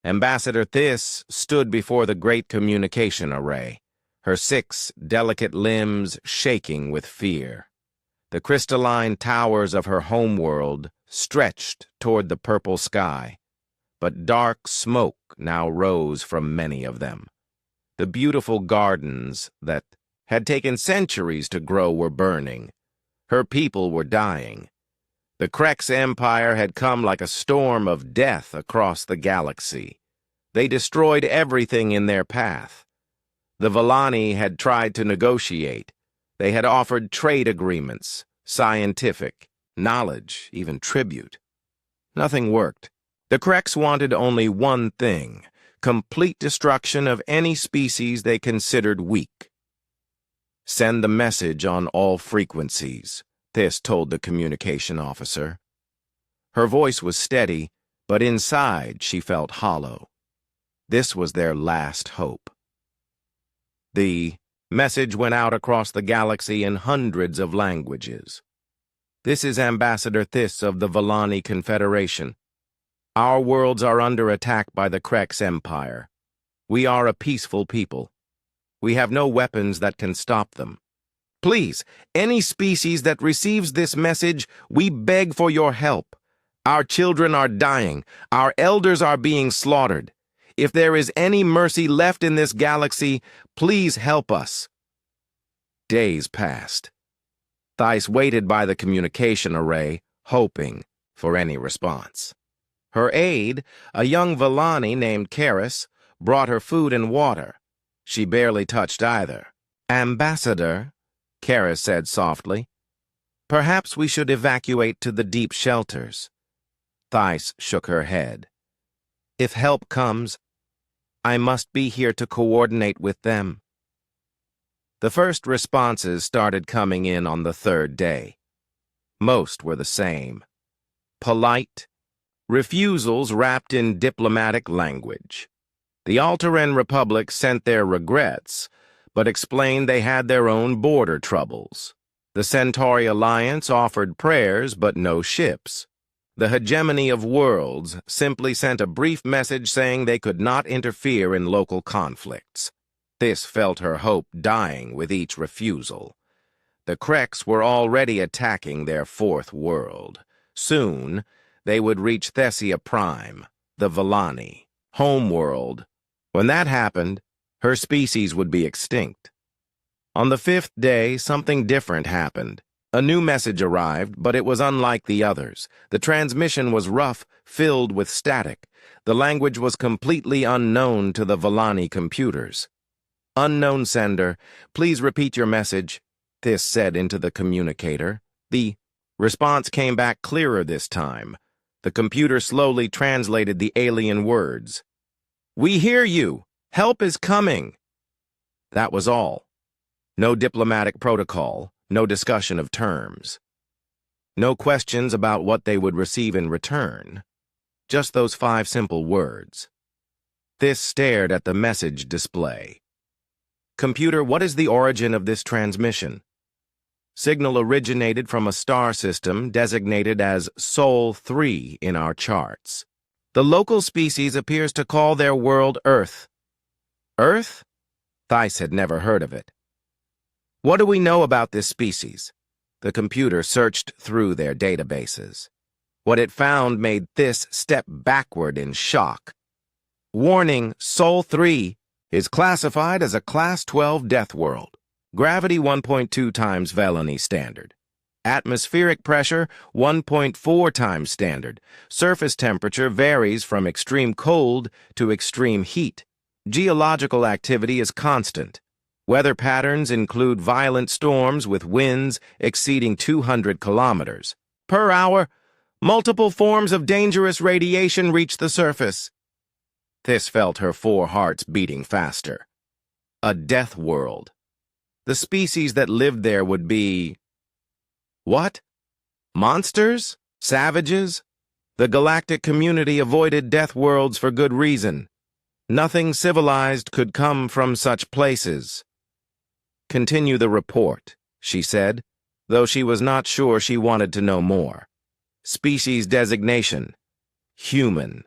Ambassador Thys stood before the great communication array, her 6 delicate limbs shaking with fear. The crystalline towers of her homeworld stretched toward the purple sky, but dark smoke now rose from many of them. The beautiful gardens that had taken centuries to grow were burning. Her people were dying. The Krex Empire had come like a storm of death across the galaxy. They destroyed everything in their path. The Vallani had tried to negotiate. They had offered trade agreements, scientific, knowledge, even tribute. Nothing worked. The Krex wanted only one thing: complete destruction of any species they considered weak. "Send the message on all frequencies," Thys told the communication officer. Her voice was steady, but inside she felt hollow. This was their last hope. The message went out across the galaxy in hundreds of languages. "This is Ambassador Thys of the Vallani Confederation. Our worlds are under attack by the Krex Empire. We are a peaceful people. We have no weapons that can stop them. Please, any species that receives this message, we beg for your help. Our children are dying. Our elders are being slaughtered. If there is any mercy left in this galaxy, please help us." Days passed. Thys waited by the communication array, hoping for any response. Her aide, a young Vallani named Karis, brought her food and water. She barely touched either. "Ambassador," Karis said softly, "perhaps we should evacuate to the deep shelters." Thys shook her head. "If help comes, I must be here to coordinate with them." The first responses started coming in on the 3rd day. Most were the same. Polite refusals wrapped in diplomatic language. The Alteran Republic sent their regrets, but explained they had their own border troubles. The Centauri Alliance offered prayers but no ships. The Hegemony of Worlds simply sent a brief message saying they could not interfere in local conflicts. Thys felt her hope dying with each refusal. The Krex were already attacking their 4th world. Soon, they would reach Thessia Prime, the Vallani, homeworld. When that happened, her species would be extinct. On the 5th day, something different happened. A new message arrived, but it was unlike the others. The transmission was rough, filled with static. The language was completely unknown to the Vallani computers. "Unknown sender, please repeat your message," Thys said into the communicator. The response came back clearer this time. The computer slowly translated the alien words. "We hear you. Help is coming." That was all. No diplomatic protocol, no discussion of terms. No questions about what they would receive in return. Just those 5 simple words. Thys stared at the message display. "Computer, what is the origin of this transmission?" "Signal originated from a star system designated as Sol 3 in our charts. The local species appears to call their world Earth." "Earth?" Thys had never heard of it. "What do we know about this species?" The computer searched through their databases. What it found made Thys step backward in shock. "Warning, Sol 3 is classified as a Class 12 deathworld. Gravity 1.2 times Vallani standard. Atmospheric pressure 1.4 times standard. Surface temperature varies from extreme cold to extreme heat. Geological activity is constant. Weather patterns include violent storms with winds exceeding 200 kilometers per hour. Multiple forms of dangerous radiation reach the surface." Thys felt her 4 hearts beating faster. A death world. The species that lived there would be... what? Monsters? Savages? The galactic community avoided death worlds for good reason. Nothing civilized could come from such places. "Continue the report," she said, though she was not sure she wanted to know more. "Species designation: human.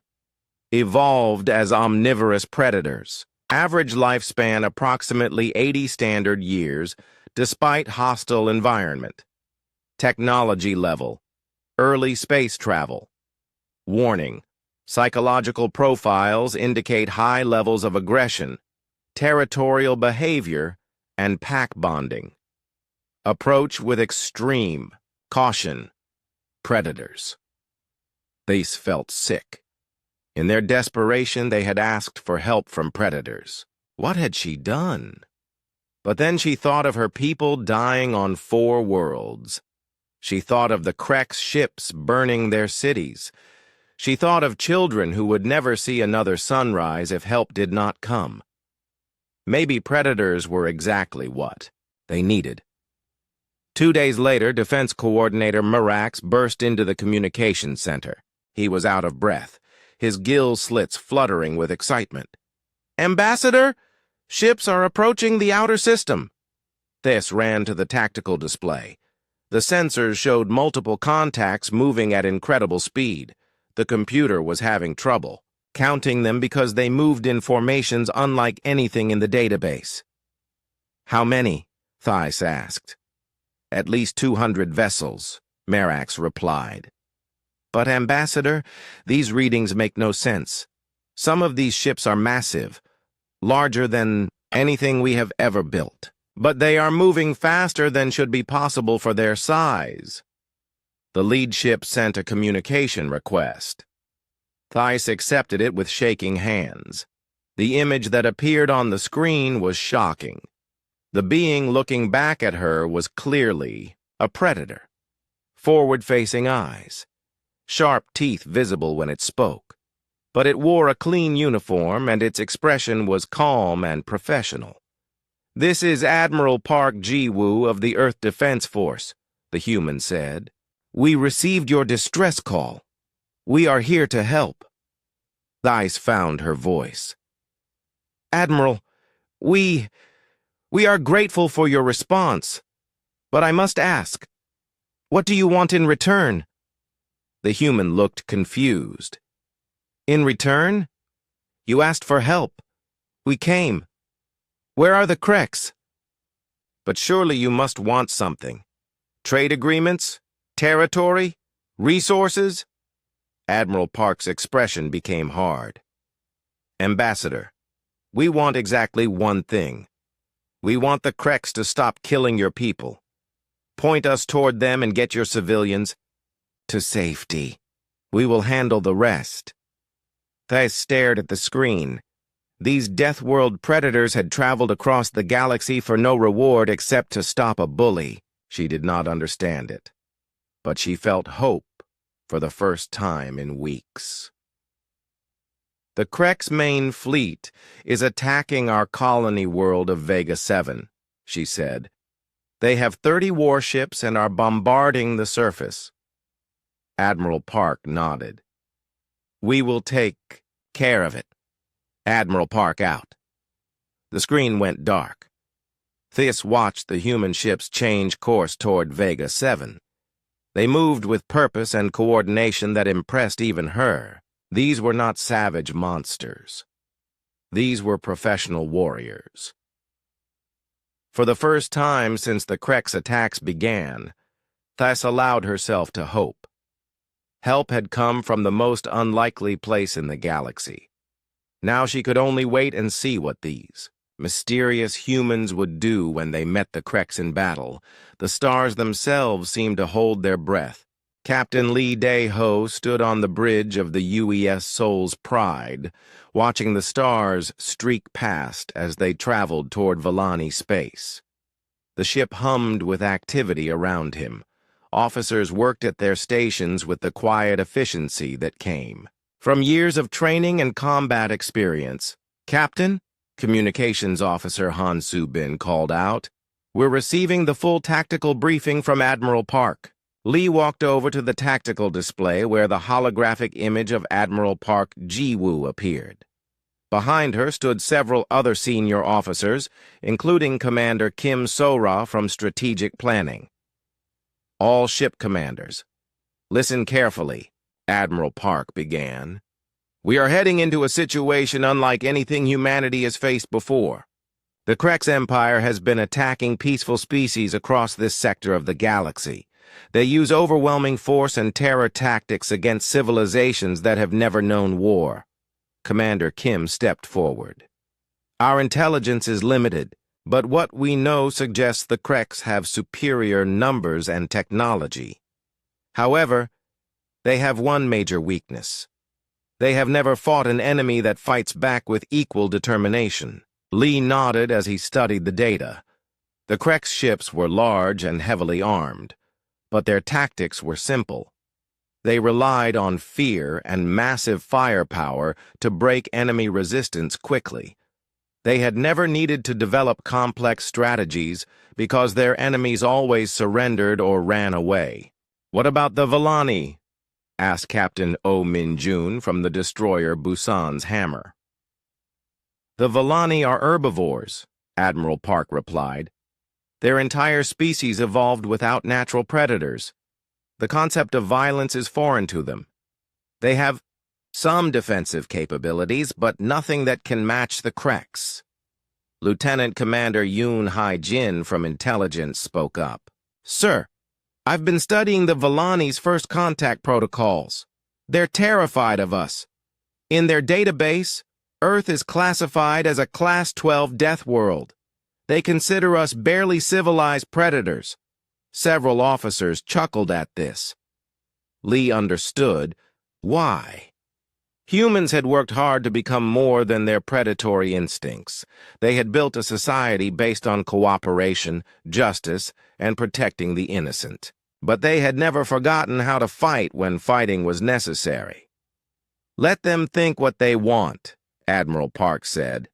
evolved as omnivorous predators. Average lifespan approximately 80 standard years, despite hostile environment. Technology level: early space travel. Warning: psychological profiles indicate high levels of aggression, territorial behavior, and pack bonding. Approach with extreme caution. Predators. These felt sick. In their desperation, they had asked for help from predators. What had she done? But then she thought of her people dying on 4 worlds. She thought of the Krex ships burning their cities. She thought of children who would never see another sunrise if help did not come. Maybe predators were exactly what they needed. 2 days later, Defense Coordinator Marax burst into the communications center. He was out of breath, his gill slits fluttering with excitement. "Ambassador, ships are approaching the outer system." This ran to the tactical display. The sensors showed multiple contacts moving at incredible speed. The computer was having trouble counting them because they moved in formations unlike anything in the database. "How many?" Thais asked. "At least 200 vessels," Marax replied. "But, Ambassador, these readings make no sense. Some of these ships are massive, larger than anything we have ever built. But they are moving faster than should be possible for their size." The lead ship sent a communication request. Thais accepted it with shaking hands. The image that appeared on the screen was shocking. The being looking back at her was clearly a predator. Forward-facing eyes, sharp teeth visible when it spoke. But it wore a clean uniform and its expression was calm and professional. "This is Admiral Park Ji-woo of the Earth Defense Force," the human said. "We received your distress call. We are here to help." Thais found her voice. "Admiral, we are grateful for your response. But I must ask, what do you want in return?" The human looked confused. "In return? You asked for help. We came. Where are the Krex?" "But surely you must want something. Trade agreements? Territory? Resources?" Admiral Park's expression became hard. "Ambassador, we want exactly one thing. We want the Krex to stop killing your people. Point us toward them and get your civilians to safety. We will handle the rest." Thais stared at the screen. These Deathworld predators had traveled across the galaxy for no reward except to stop a bully. She did not understand it. But she felt hope for the first time in weeks. "The Krex main fleet is attacking our colony world of Vega 7, she said. "They have 30 warships and are bombarding the surface." Admiral Park nodded. "We will take care of it." Admiral Park out. The screen went dark. Thais watched the human ships change course toward Vega 7. They moved with purpose and coordination that impressed even her. These were not savage monsters. These were professional warriors. For the first time since the Krex attacks began, Thais allowed herself to hope. Help had come from the most unlikely place in the galaxy. Now she could only wait and see what these mysterious humans would do when they met the Krex in battle. The stars themselves seemed to hold their breath. Captain Lee Dae-ho stood on the bridge of the UES Soul's Pride, watching the stars streak past as they traveled toward Villani space. The ship hummed with activity around him. Officers worked at their stations with the quiet efficiency that came from years of training and combat experience. "Captain," Communications Officer Han Soo-bin called out, "we're receiving the full tactical briefing from Admiral Park." Lee walked over to the tactical display where the holographic image of Admiral Park Ji-woo appeared. Behind her stood several other senior officers, including Commander Kim So-ra from Strategic Planning. "All ship commanders, listen carefully," Admiral Park began. We are heading into a situation unlike anything humanity has faced before. The Krex Empire has been attacking peaceful species across this sector of the galaxy. They use overwhelming force and terror tactics against civilizations that have never known war. Commander Kim stepped forward. Our intelligence is limited, but what we know suggests the Krex have superior numbers and technology. However, they have one major weakness. They have never fought an enemy that fights back with equal determination. Lee nodded as he studied the data. The Krex ships were large and heavily armed, but their tactics were simple. They relied on fear and massive firepower to break enemy resistance quickly. They had never needed to develop complex strategies because their enemies always surrendered or ran away. "What about the Volani?" asked Captain Oh Min-jun from the destroyer Busan's Hammer. "The Volani are herbivores," Admiral Park replied. "Their entire species evolved without natural predators. The concept of violence is foreign to them. They have some defensive capabilities, but nothing that can match the Krex." Lieutenant Commander Yoon Hai-jin from Intelligence spoke up. "Sir, I've been studying the Volani's first contact protocols. They're terrified of us. In their database, Earth is classified as a Class 12 deathworld. They consider us barely civilized predators." Several officers chuckled at this. Lee understood why. Humans had worked hard to become more than their predatory instincts. They had built a society based on cooperation, justice, and protecting the innocent. But they had never forgotten how to fight when fighting was necessary. "Let them think what they want," Admiral Park said.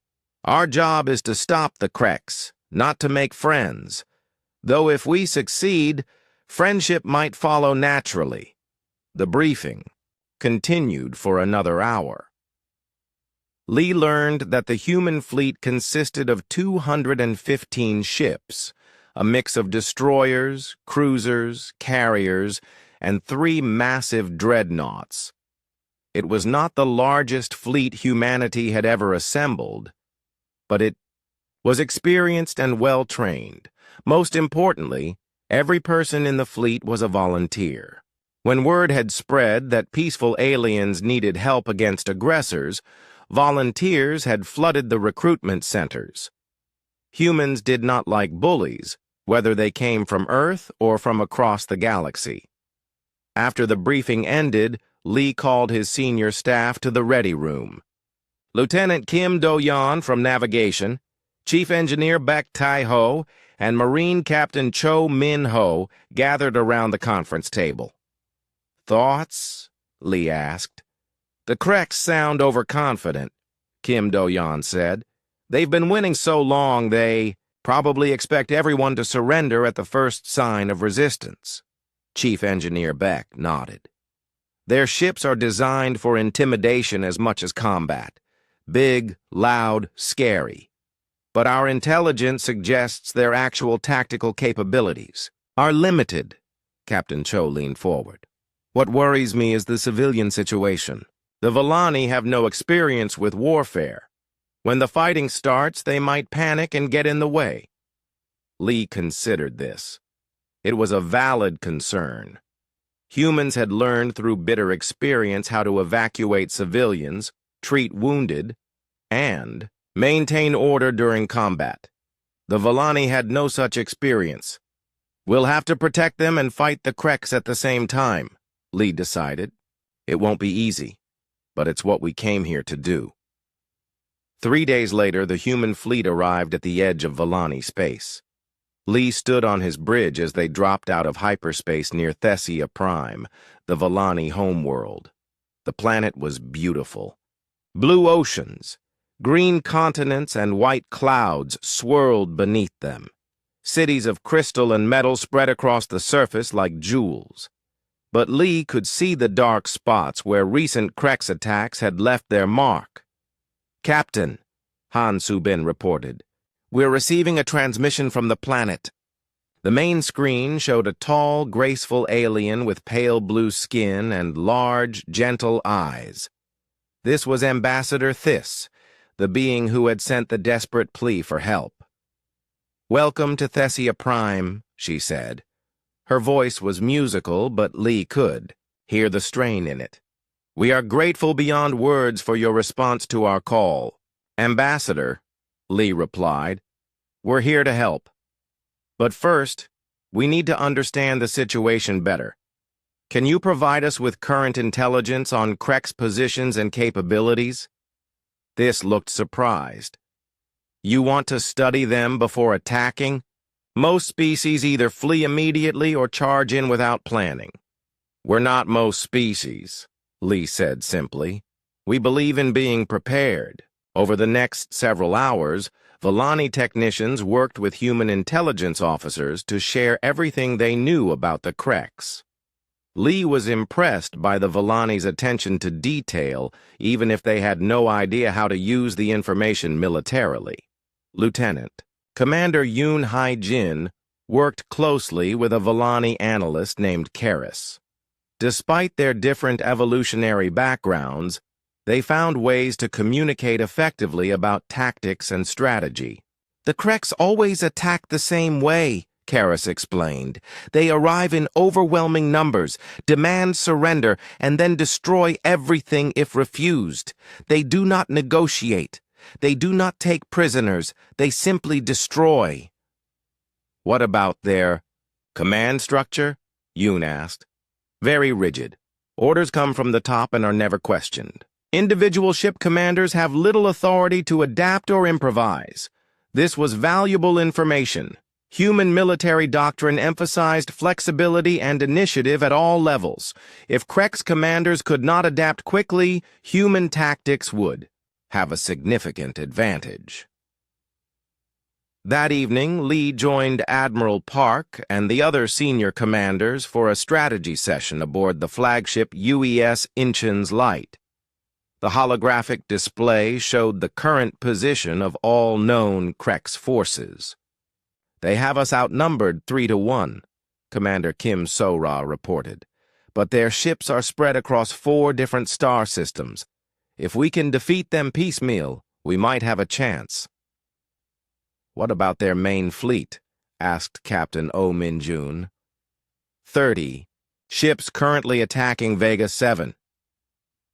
"Our job is to stop the Krex, not to make friends. Though if we succeed, friendship might follow naturally." The briefing continued for another hour. Lee learned that the human fleet consisted of 215 ships, a mix of destroyers, cruisers, carriers, and 3 massive dreadnoughts. It was not the largest fleet humanity had ever assembled, but it was experienced and well-trained. Most importantly, every person in the fleet was a volunteer. When word had spread that peaceful aliens needed help against aggressors, volunteers had flooded the recruitment centers. Humans did not like bullies, whether they came from Earth or from across the galaxy. After the briefing ended, Lee called his senior staff to the ready room. Lieutenant Kim Do-yeon from Navigation, Chief Engineer Baek Tai-ho, and Marine Captain Cho Min-ho gathered around the conference table. "Thoughts?" Lee asked. "The Krex sound overconfident," Kim Do-yeon said. "They've been winning so long they probably expect everyone to surrender at the first sign of resistance." Chief Engineer Baek nodded. "Their ships are designed for intimidation as much as combat. Big, loud, scary. But our intelligence suggests their actual tactical capabilities are limited." Captain Cho leaned forward. "What worries me is the civilian situation. The Volani have no experience with warfare. When the fighting starts, they might panic and get in the way." Lee considered this. It was a valid concern. Humans had learned through bitter experience how to evacuate civilians, treat wounded, and maintain order during combat. The Volani had no such experience. "We'll have to protect them and fight the Krex at the same time," Lee decided. "It won't be easy, but it's what we came here to do." 3 days later, the human fleet arrived at the edge of Volani space. Lee stood on his bridge as they dropped out of hyperspace near Thessia Prime, the Volani homeworld. The planet was beautiful. Blue oceans, green continents, and white clouds swirled beneath them. Cities of crystal and metal spread across the surface like jewels. But Lee could see the dark spots where recent Krex attacks had left their mark. "Captain," Han Su-bin reported, "we're receiving a transmission from the planet." The main screen showed a tall, graceful alien with pale blue skin and large, gentle eyes. This was Ambassador Thys, the being who had sent the desperate plea for help. "Welcome to Thessia Prime," she said. Her voice was musical, but Lee could hear the strain in it. "We are grateful beyond words for your response to our call." "Ambassador," Lee replied, "we're here to help. But first, we need to understand the situation better. Can you provide us with current intelligence on Krek's positions and capabilities?" This looked surprised. "You want to study them before attacking? Most species either flee immediately or charge in without planning." "We're not most species," Lee said simply. "We believe in being prepared." Over the next several hours, Volani technicians worked with human intelligence officers to share everything they knew about the Kreks. Lee was impressed by the Volani's attention to detail, even if they had no idea how to use the information militarily. Lieutenant Commander Yoon Hai-jin worked closely with a Volani analyst named Karis. Despite their different evolutionary backgrounds, they found ways to communicate effectively about tactics and strategy. "The Kreks always attack the same way," Karis explained. "They arrive in overwhelming numbers, demand surrender, and then destroy everything if refused. They do not negotiate. They do not take prisoners. They simply destroy." "What about their command structure?" Yoon asked. "Very rigid. Orders come from the top and are never questioned. Individual ship commanders have little authority to adapt or improvise. This was valuable information. Human military doctrine emphasized flexibility and initiative at all levels. If Krek's commanders could not adapt quickly, human tactics would have a significant advantage." That evening, Lee joined Admiral Park and the other senior commanders for a strategy session aboard the flagship UES Incheon's Light. The holographic display showed the current position of all known Krek's forces. "They have us outnumbered 3-1, Commander Kim So-ra reported. "But their ships are spread across 4 different star systems. If we can defeat them piecemeal, we might have a chance." "What about their main fleet?" asked Captain Oh Min-jun. 30 ships currently attacking Vega 7.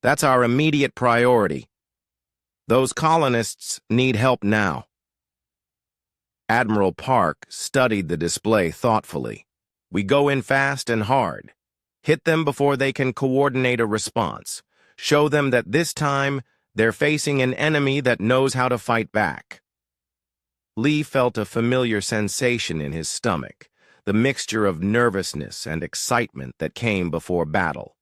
That's our immediate priority. Those colonists need help now." Admiral Park studied the display thoughtfully. "We go in fast and hard. Hit them before they can coordinate a response. Show them that this time they're facing an enemy that knows how to fight back." Lee felt a familiar sensation in his stomach, the mixture of nervousness and excitement that came before battle.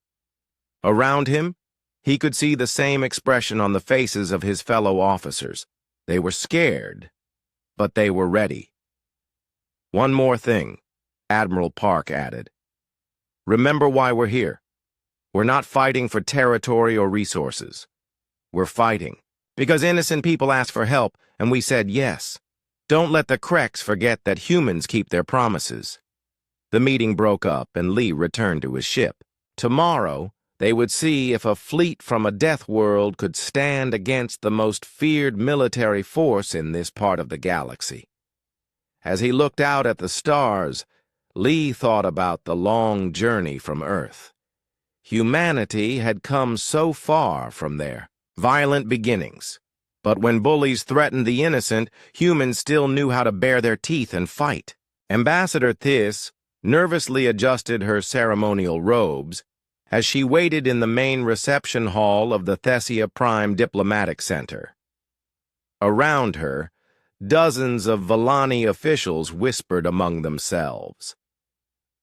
Around him, he could see the same expression on the faces of his fellow officers. They were scared, but they were ready. "One more thing," Admiral Park added. "Remember why we're here. We're not fighting for territory or resources. We're fighting because innocent people asked for help, and we said yes. Don't let the Kreks forget that humans keep their promises." The meeting broke up, and Lee returned to his ship. Tomorrow, they would see if a fleet from a death world could stand against the most feared military force in this part of the galaxy. As he looked out at the stars, Lee thought about the long journey from Earth. Humanity had come so far from their violent beginnings. But when bullies threatened the innocent, humans still knew how to bare their teeth and fight. Ambassador Thys nervously adjusted her ceremonial robes as she waited in the main reception hall of the Thessia Prime Diplomatic Center. Around her, dozens of Volani officials whispered among themselves.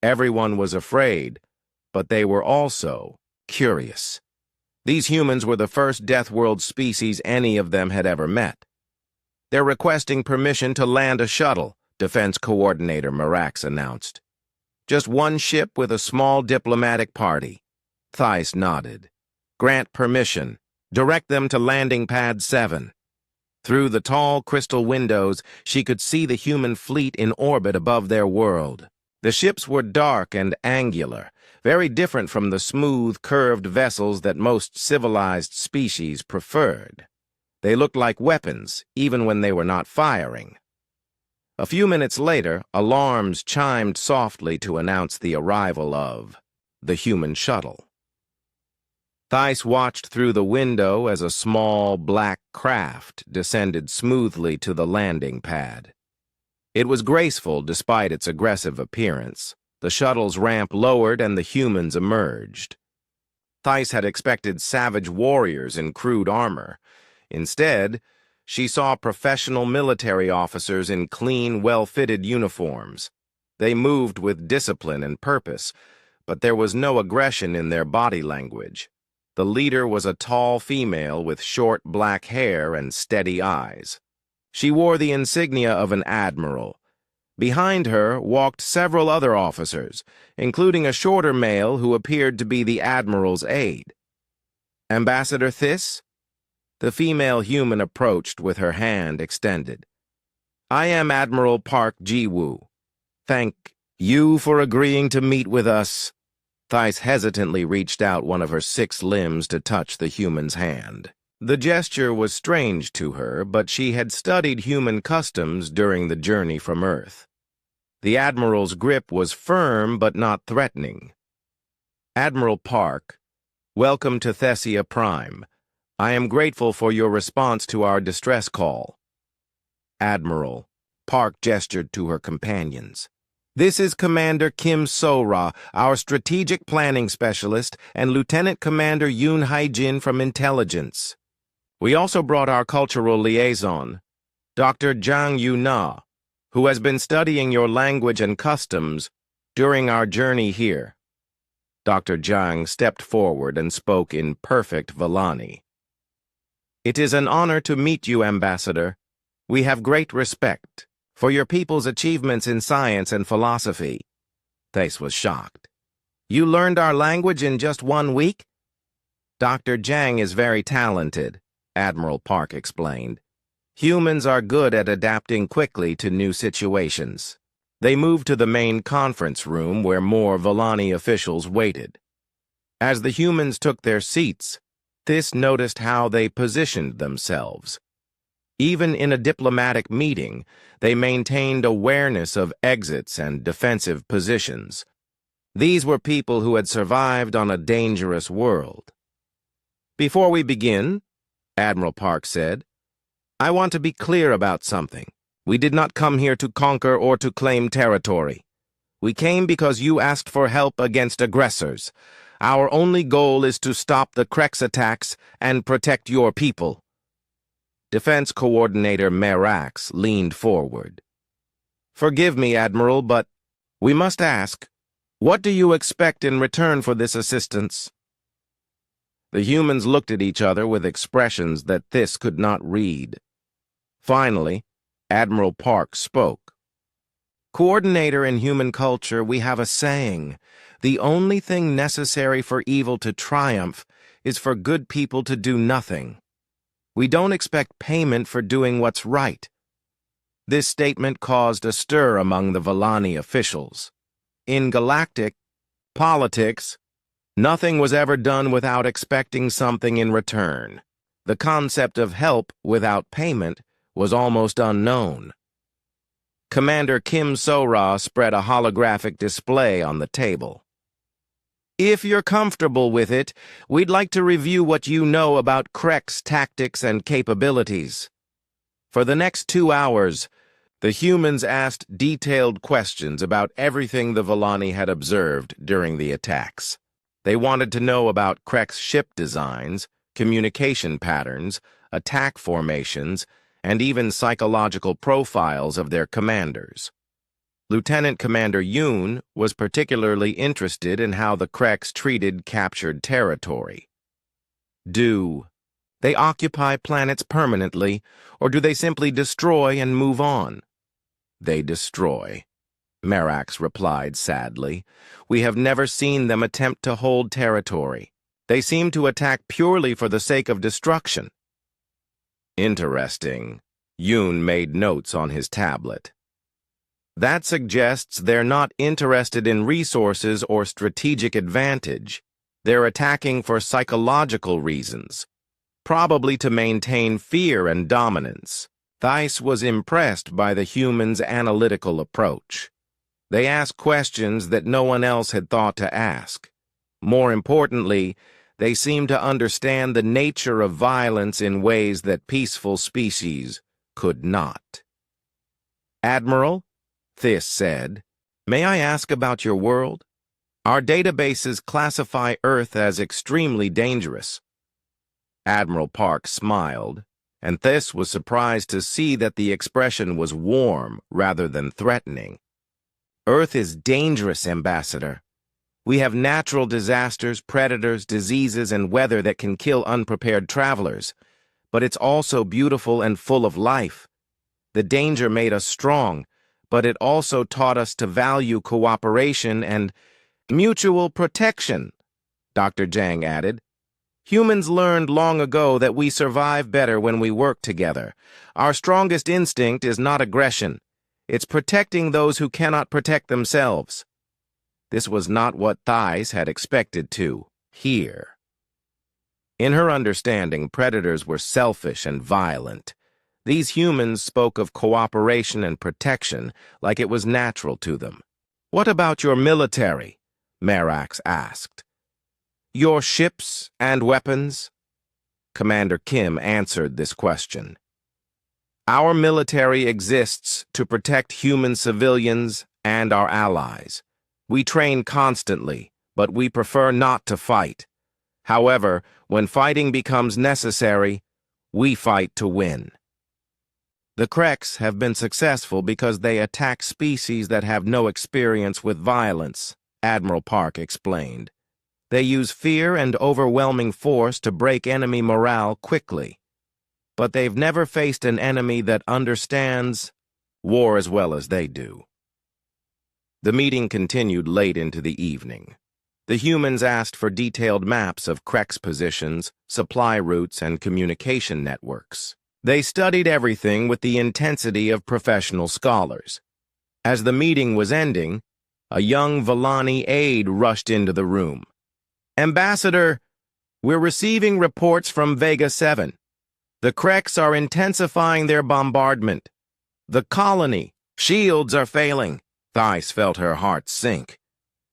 Everyone was afraid, but they were also curious. These humans were the first Deathworld species any of them had ever met. "They're requesting permission to land a shuttle," Defense Coordinator Marax announced. "Just one ship with a small diplomatic party." Thys nodded. "Grant permission. Direct them to landing pad 7. Through the tall crystal windows, she could see the human fleet in orbit above their world. The ships were dark and angular, very different from the smooth, curved vessels that most civilized species preferred. They looked like weapons, even when they were not firing. A few minutes later, alarms chimed softly to announce the arrival of the human shuttle. Thais watched through the window as a small, black craft descended smoothly to the landing pad. It was graceful despite its aggressive appearance. The shuttle's ramp lowered and the humans emerged. Thais had expected savage warriors in crude armor. Instead, she saw professional military officers in clean, well-fitted uniforms. They moved with discipline and purpose, but there was no aggression in their body language. The leader was a tall female with short black hair and steady eyes. She wore the insignia of an admiral. Behind her walked several other officers, including a shorter male who appeared to be the admiral's aide. "Ambassador Thys?" The female human approached with her hand extended. "I am Admiral Park Ji-woo. Thank you for agreeing to meet with us." Thais hesitantly reached out one of her 6 limbs to touch the human's hand. The gesture was strange to her, but she had studied human customs during the journey from Earth. The Admiral's grip was firm but not threatening. "Admiral Park, welcome to Thessia Prime. I am grateful for your response to our distress call." "Admiral," Park gestured to her companions. "This is Commander Kim So-ra, our strategic planning specialist, and Lieutenant Commander Yoon Hae-jin from Intelligence. We also brought our cultural liaison, Dr. Jang Yu-na, who has been studying your language and customs during our journey here." Dr. Jang stepped forward and spoke in perfect Vallani. "It is an honor to meet you, Ambassador. We have great respect for your people's achievements in science and philosophy." Thais was shocked. "You learned our language in just 1 week?" "Dr. Jang is very talented," Admiral Park explained. "Humans are good at adapting quickly to new situations." They moved to the main conference room where more Vallani officials waited. As the humans took their seats, Thys noticed how they positioned themselves. Even in a diplomatic meeting, they maintained awareness of exits and defensive positions. These were people who had survived on a dangerous world. "Before we begin," Admiral Park said, "I want to be clear about something. We did not come here to conquer or to claim territory. We came because you asked for help against aggressors. Our only goal is to stop the Krex attacks and protect your people." Defense Coordinator Merax leaned forward. "Forgive me, Admiral, but we must ask, what do you expect in return for this assistance?" The humans looked at each other with expressions that Thys could not read. Finally, Admiral Park spoke. "Coordinator, in human culture, we have a saying, the only thing necessary for evil to triumph is for good people to do nothing. We don't expect payment for doing what's right." This statement caused a stir among the Vallani officials. In galactic politics, nothing was ever done without expecting something in return. The concept of help without payment was almost unknown. Commander Kim So-ra spread a holographic display on the table. "If you're comfortable with it, we'd like to review what you know about Krex tactics and capabilities." For the next 2 hours, the humans asked detailed questions about everything the Vallani had observed during the attacks. They wanted to know about Krex ship designs, communication patterns, attack formations, and even psychological profiles of their commanders. Lieutenant Commander Yoon was particularly interested in how the Krex treated captured territory. Do they occupy planets permanently, or do they simply destroy and move on? "They destroy," Merax replied sadly. "We have never seen them attempt to hold territory. They seem to attack purely for the sake of destruction." "Interesting." Yoon made notes on his tablet. That suggests they're not interested in resources or strategic advantage. They're attacking for psychological reasons, probably to maintain fear and dominance. Thais was impressed by the humans' analytical approach. They asked questions that no one else had thought to ask. More importantly, they seemed to understand the nature of violence in ways that peaceful species could not. "Admiral," Thys said, "may I ask about your world? Our databases classify Earth as extremely dangerous." Admiral Park smiled, and Thys was surprised to see that the expression was warm rather than threatening. "Earth is dangerous, Ambassador. We have natural disasters, predators, diseases, and weather that can kill unprepared travelers. But it's also beautiful and full of life. The danger made us strong, but it also taught us to value cooperation and mutual protection," Dr. Jang added. "Humans learned long ago that we survive better when we work together. Our strongest instinct is not aggression. It's protecting those who cannot protect themselves." This was not what Thais had expected to hear. In her understanding, predators were selfish and violent. These humans spoke of cooperation and protection like it was natural to them. "What about your military?" Marax asked. "Your ships and weapons?" Commander Kim answered this question. "Our military exists to protect human civilians and our allies. We train constantly, but we prefer not to fight. However, when fighting becomes necessary, we fight to win." The Kreks have been successful because they attack species that have no experience with violence, Admiral Park explained. They use fear and overwhelming force to break enemy morale quickly. But they've never faced an enemy that understands war as well as they do. The meeting continued late into the evening. The humans asked for detailed maps of Krek's positions, supply routes, and communication networks. They studied everything with the intensity of professional scholars. As the meeting was ending, a young Villani aide rushed into the room. "Ambassador, we're receiving reports from Vega 7. The Kreks are intensifying their bombardment. The colony shields are failing." Thais felt her heart sink.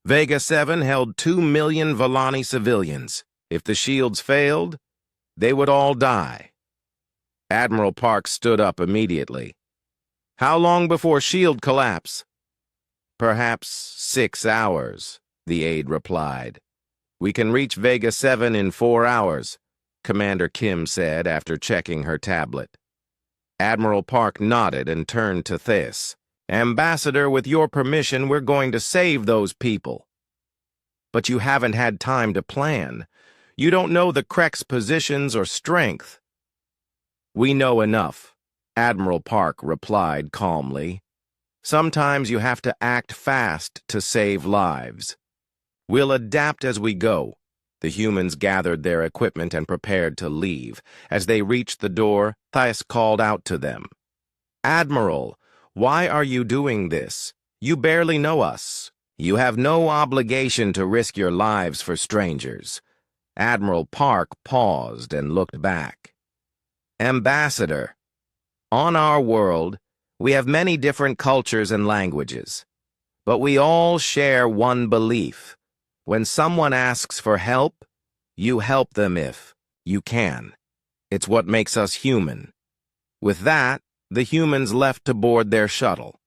Vega 7 held 2 million Villani civilians. If the shields failed, they would all die. Admiral Park stood up immediately. "How long before shield collapse?" "Perhaps 6 hours," the aide replied. "We can reach Vega 7 in 4 hours," Commander Kim said after checking her tablet. Admiral Park nodded and turned to Thys. "Ambassador, with your permission, we're going to save those people." "But you haven't had time to plan. You don't know the Krek's positions or strength." "We know enough," Admiral Park replied calmly. "Sometimes you have to act fast to save lives. We'll adapt as we go." The humans gathered their equipment and prepared to leave. As they reached the door, Thais called out to them. "Admiral, why are you doing this? You barely know us. You have no obligation to risk your lives for strangers." Admiral Park paused and looked back. "Ambassador, on our world, we have many different cultures and languages. But we all share one belief. When someone asks for help, you help them if you can. It's what makes us human." With that, the humans left to board their shuttle.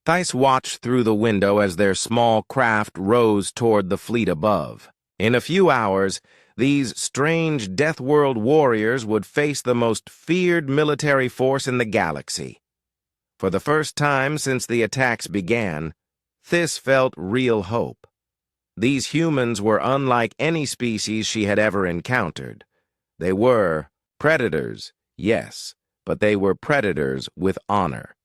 Thais watched through the window as their small craft rose toward the fleet above. In a few hours, these strange Deathworld warriors would face the most feared military force in the galaxy. For the first time since the attacks began, Thys felt real hope. These humans were unlike any species she had ever encountered. They were predators, yes, but they were predators with honor.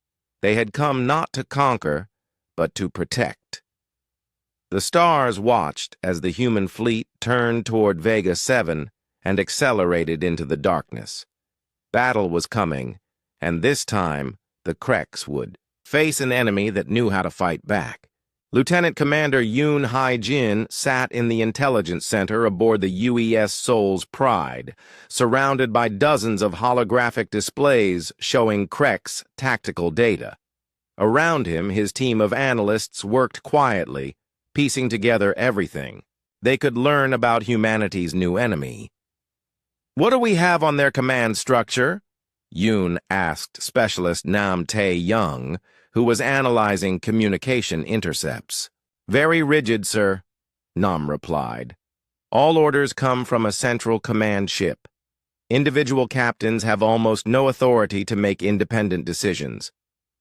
They had come not to conquer, but to protect. The stars watched as the human fleet turned toward Vega 7 and accelerated into the darkness. Battle was coming, and this time the Kreks would face an enemy that knew how to fight back. Lieutenant Commander Yoon Hai-jin sat in the intelligence center aboard the UES Seoul's Pride, surrounded by dozens of holographic displays showing Krek's tactical data. Around him, his team of analysts worked quietly, piecing together everything they could learn about humanity's new enemy. "What do we have on their command structure?" Yoon asked Specialist Nam Tae-young, who was analyzing communication intercepts. "Very rigid, sir," Nam replied. "All orders come from a central command ship. Individual captains have almost no authority to make independent decisions.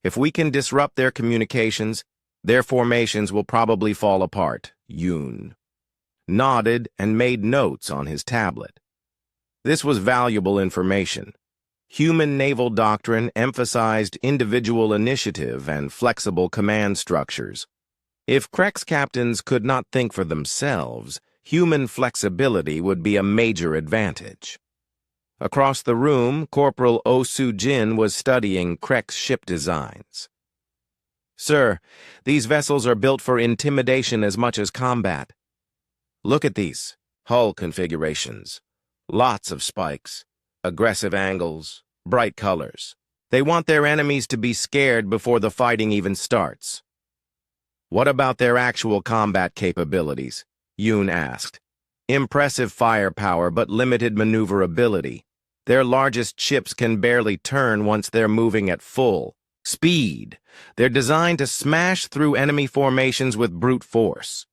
If we can disrupt their communications, their formations will probably fall apart." Yoon nodded and made notes on his tablet. This was valuable information. Human naval doctrine emphasized individual initiative and flexible command structures. If Krek's captains could not think for themselves, human flexibility would be a major advantage. Across the room, Corporal Oh Soo-jin was studying Krek's ship designs. "Sir, these vessels are built for intimidation as much as combat. Look at these hull configurations. Lots of spikes, aggressive angles, bright colors. They want their enemies to be scared before the fighting even starts." "What about their actual combat capabilities?" Yoon asked. "Impressive firepower but limited maneuverability. Their largest ships can barely turn once they're moving at full speed. They're designed to smash through enemy formations with brute force."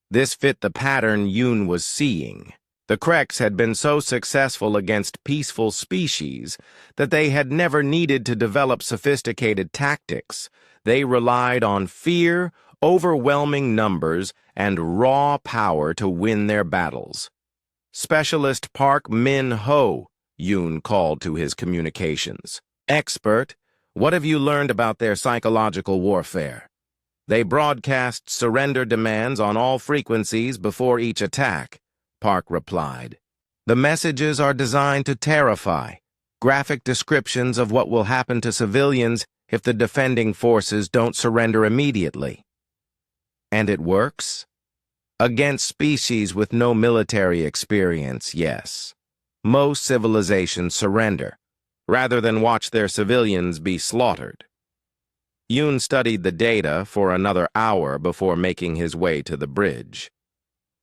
This fit the pattern Yoon was seeing. The Kreks had been so successful against peaceful species that they had never needed to develop sophisticated tactics. They relied on fear, overwhelming numbers, and raw power to win their battles. "Specialist Park Min-ho," Yoon called to his communications. "Expert, what have you learned about their psychological warfare?" "They broadcast surrender demands on all frequencies before each attack," Park replied. "The messages are designed to terrify, graphic descriptions of what will happen to civilians if the defending forces don't surrender immediately." "And it works?" "Against species with no military experience, yes. Most civilizations surrender, rather than watch their civilians be slaughtered." Yoon studied the data for another hour before making his way to the bridge.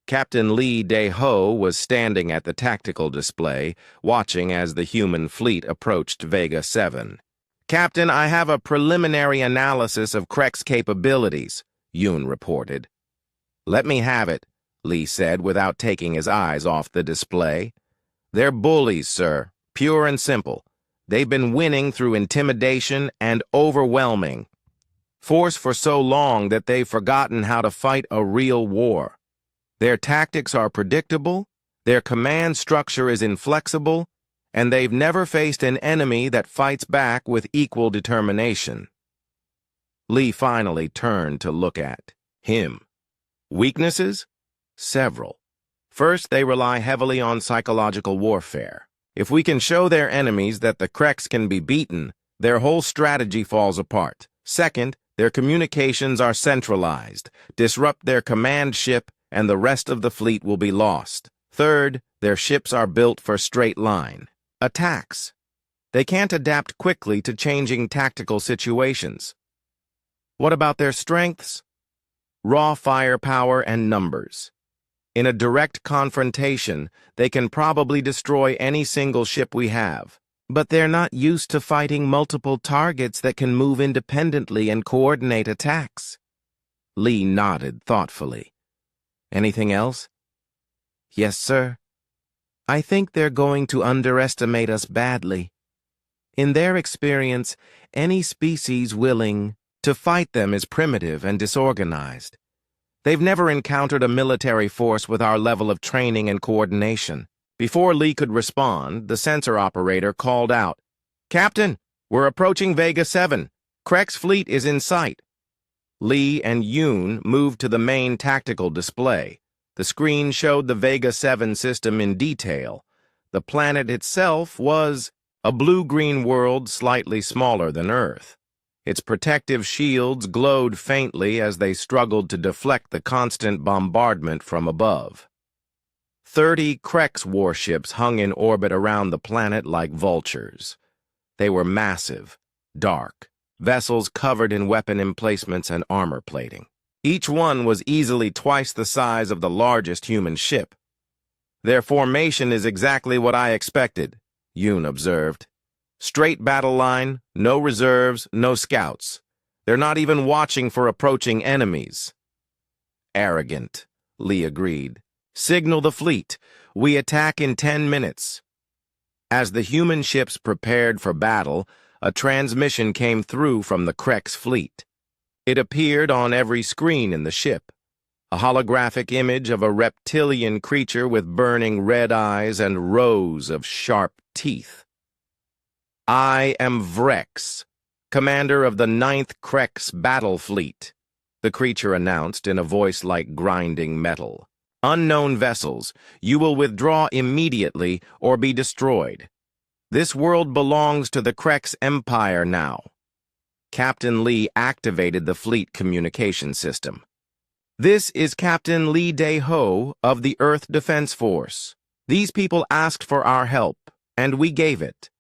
Captain Lee Dae-ho was standing at the tactical display, watching as the human fleet approached Vega 7. "Captain, I have a preliminary analysis of Krek's capabilities," Yoon reported. "Let me have it," Lee said without taking his eyes off the display. "They're bullies, sir, pure and simple. They've been winning through intimidation and overwhelming force for so long that they've forgotten how to fight a real war. Their tactics are predictable, their command structure is inflexible, and they've never faced an enemy that fights back with equal determination." Lee finally turned to look at him. "Weaknesses? Several. First, they rely heavily on psychological warfare. If we can show their enemies that the Kreks can be beaten, their whole strategy falls apart. Second, their communications are centralized. Disrupt their command ship, and the rest of the fleet will be lost. Third, their ships are built for straight-line attacks. They can't adapt quickly to changing tactical situations." "What about their strengths?" "Raw firepower and numbers. In a direct confrontation, they can probably destroy any single ship we have. But they're not used to fighting multiple targets that can move independently and coordinate attacks." Lee nodded thoughtfully. "Anything else?" "Yes, sir. I think they're going to underestimate us badly. In their experience, any species willing to fight them is primitive and disorganized. They've never encountered a military force with our level of training and coordination." Before Lee could respond, the sensor operator called out, "Captain, we're approaching Vega 7. Krek's fleet is in sight." Lee and Yoon moved to the main tactical display. The screen showed the Vega 7 system in detail. The planet itself was a blue-green world slightly smaller than Earth. Its protective shields glowed faintly as they struggled to deflect the constant bombardment from above. 30 Krex warships hung in orbit around the planet like vultures. They were massive, dark, vessels covered in weapon emplacements and armor plating. Each one was easily twice the size of the largest human ship. "Their formation is exactly what I expected," Yoon observed. "Straight battle line, no reserves, no scouts. They're not even watching for approaching enemies." "Arrogant," Lee agreed. "Signal the fleet. We attack in 10 minutes. As the human ships prepared for battle, a transmission came through from the Krex fleet. It appeared on every screen in the ship, a holographic image of a reptilian creature with burning red eyes and rows of sharp teeth. "I am Vrex, commander of the 9th Krex battle fleet," the creature announced in a voice like grinding metal. "Unknown vessels, you will withdraw immediately or be destroyed. This world belongs to the Krex Empire now." Captain Lee activated the fleet communication system. "This is Captain Lee Dae-ho of the Earth Defense Force. These people asked for our help, and we gave it.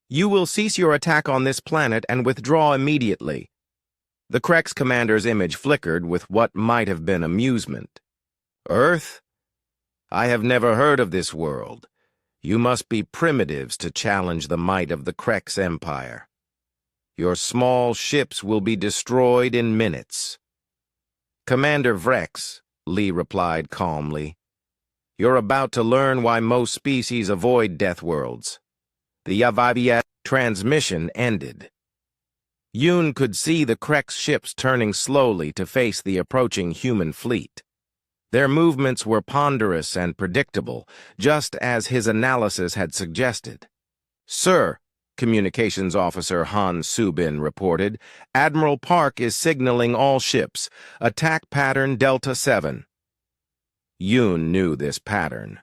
You will cease your attack on this planet and withdraw immediately." The Krex commander's image flickered with what might have been amusement. "Earth? I have never heard of this world. You must be primitives to challenge the might of the Krex Empire. Your small ships will be destroyed in minutes." "Commander Vrex," Lee replied calmly, "you're about to learn why most species avoid deathworlds." The HFY transmission ended. Yoon could see the Krex ships turning slowly to face the approaching human fleet. Their movements were ponderous and predictable, just as his analysis had suggested. "Sir," Communications Officer Han Subin reported, "Admiral Park is signaling all ships. Attack pattern Delta 7. Yoon knew this pattern.